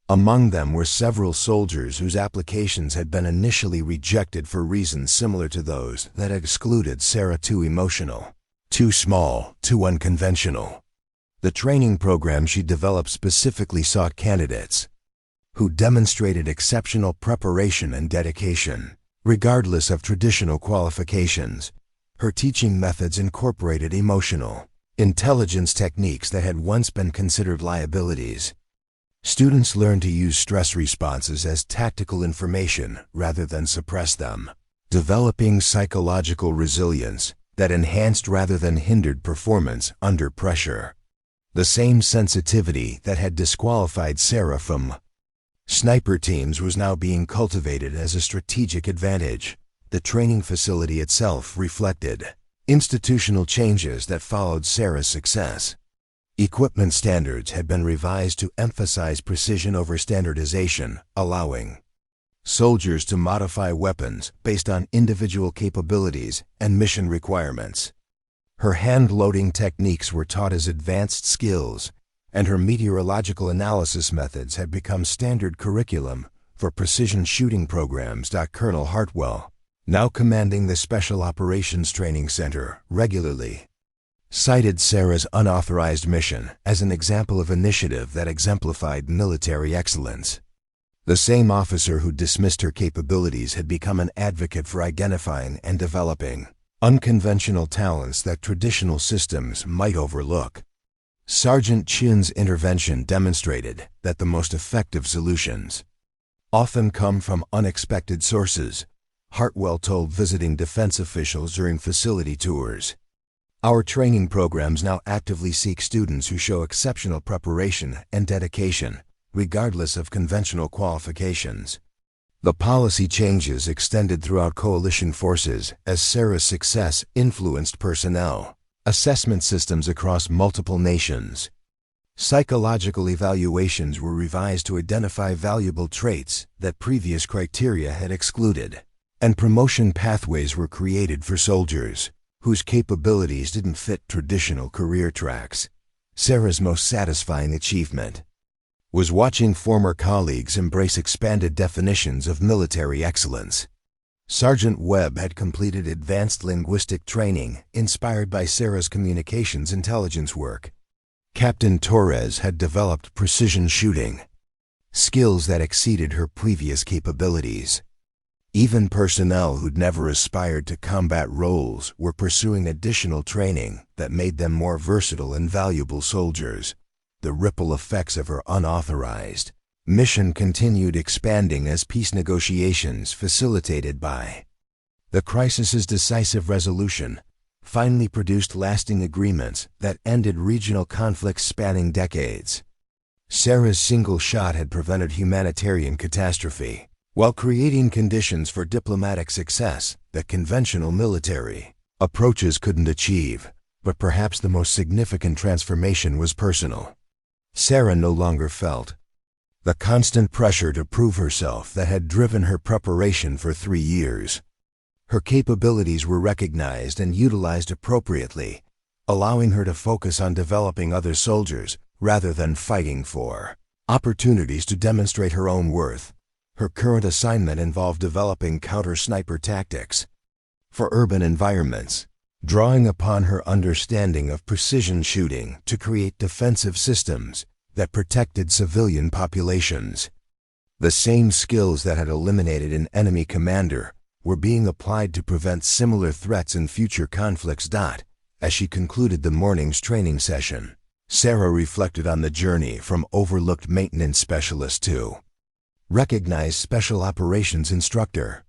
Speaker 1: Among them were several soldiers whose applications had been initially rejected for reasons similar to those that excluded Sarah: too emotional, too small, too unconventional. The training program she developed specifically sought candidates who demonstrated exceptional preparation and dedication, regardless of traditional qualifications. Her teaching methods incorporated emotional intelligence techniques that had once been considered liabilities. Students learned to use stress responses as tactical information rather than suppress them, developing psychological resilience that enhanced rather than hindered performance under pressure. The same sensitivity that had disqualified Sarah from sniper teams was now being cultivated as a strategic advantage. The training facility itself reflected institutional changes that followed Sarah's success. Equipment standards had been revised to emphasize precision over standardization, allowing soldiers to modify weapons based on individual capabilities and mission requirements. Her hand-loading techniques were taught as advanced skills, and her meteorological analysis methods had become standard curriculum for precision shooting programs. Colonel Hartwell, now commanding the Special Operations Training Center, regularly cited Sarah's unauthorized mission as an example of initiative that exemplified military excellence. The same officer who dismissed her capabilities had become an advocate for identifying and developing unconventional talents that traditional systems might overlook. Sergeant Chun's intervention demonstrated that the most effective solutions often come from unexpected sources, Hartwell told visiting defense officials during facility tours. Our training programs now actively seek students who show exceptional preparation and dedication, regardless of conventional qualifications. The policy changes extended throughout coalition forces as Sarah's success influenced personnel assessment systems across multiple nations. Psychological evaluations were revised to identify valuable traits that previous criteria had excluded, and promotion pathways were created for soldiers whose capabilities didn't fit traditional career tracks. Sarah's most satisfying achievement was watching former colleagues embrace expanded definitions of military excellence. Sergeant Webb had completed advanced linguistic training inspired by Sarah's communications intelligence work. Captain Torres had developed precision shooting skills that exceeded her previous capabilities. Even personnel who'd never aspired to combat roles were pursuing additional training that made them more versatile and valuable soldiers. The ripple effects of her unauthorized mission continued expanding as peace negotiations facilitated by the crisis's decisive resolution finally produced lasting agreements that ended regional conflicts spanning decades. Sarah's single shot had prevented humanitarian catastrophe, while creating conditions for diplomatic success that conventional military approaches couldn't achieve. But perhaps the most significant transformation was personal. Sarah no longer felt the constant pressure to prove herself that had driven her preparation for 3 years. Her capabilities were recognized and utilized appropriately, allowing her to focus on developing other soldiers rather than fighting for opportunities to demonstrate her own worth. Her current assignment involved developing counter-sniper tactics for urban environments, drawing upon her understanding of precision shooting to create defensive systems that protected civilian populations. The same skills that had eliminated an enemy commander were being applied to prevent similar threats in future conflicts. As she concluded the morning's training session, Sarah reflected on the journey from overlooked maintenance specialist to recognized special operations instructor.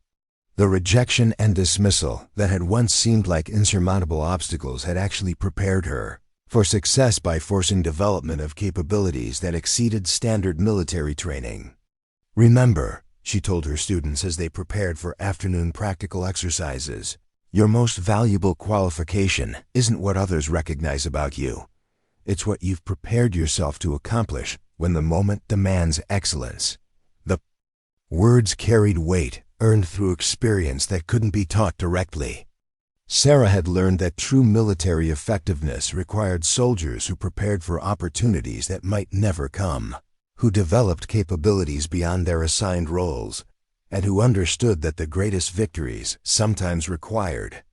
Speaker 1: The rejection and dismissal that had once seemed like insurmountable obstacles had actually prepared her for success by forcing development of capabilities that exceeded standard military training. Remember, she told her students as they prepared for afternoon practical exercises, your most valuable qualification isn't what others recognize about you. It's what you've prepared yourself to accomplish when the moment demands excellence. The words carried weight, earned through experience that couldn't be taught directly. Sarah had learned that true military effectiveness required soldiers who prepared for opportunities that might never come, who developed capabilities beyond their assigned roles, and who understood that the greatest victories sometimes required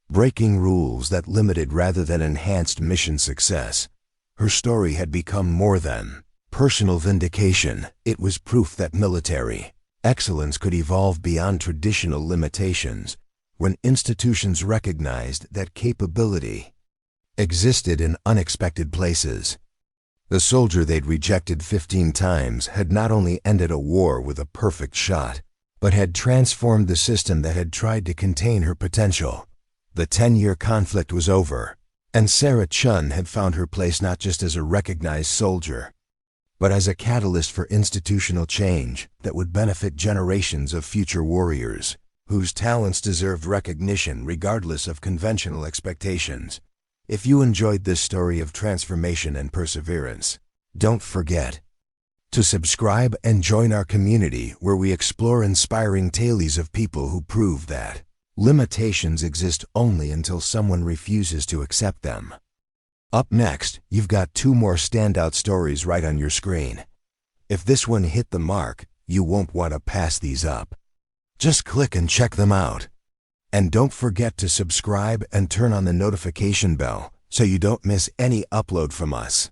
Speaker 1: breaking rules that limited rather than enhanced mission success. Her story had become more than personal vindication. It was proof that military excellence could evolve beyond traditional limitations when institutions recognized that capability existed in unexpected places. The soldier they'd rejected 15 times had not only ended a war with a perfect shot, but had transformed the system that had tried to contain her potential. The 10-year conflict was over, and Sarah Chun had found her place not just as a recognized soldier, but as a catalyst for institutional change that would benefit generations of future warriors, whose talents deserved recognition regardless of conventional expectations. If you enjoyed this story of transformation and perseverance, don't forget to subscribe and join our community where we explore inspiring tales of people who prove that limitations exist only until someone refuses to accept them. Up next, you've got 2 more standout stories right on your screen. If this one hit the mark, you won't want to pass these up. Just click and check them out. And don't forget to subscribe and turn on the notification bell so you don't miss any upload from us.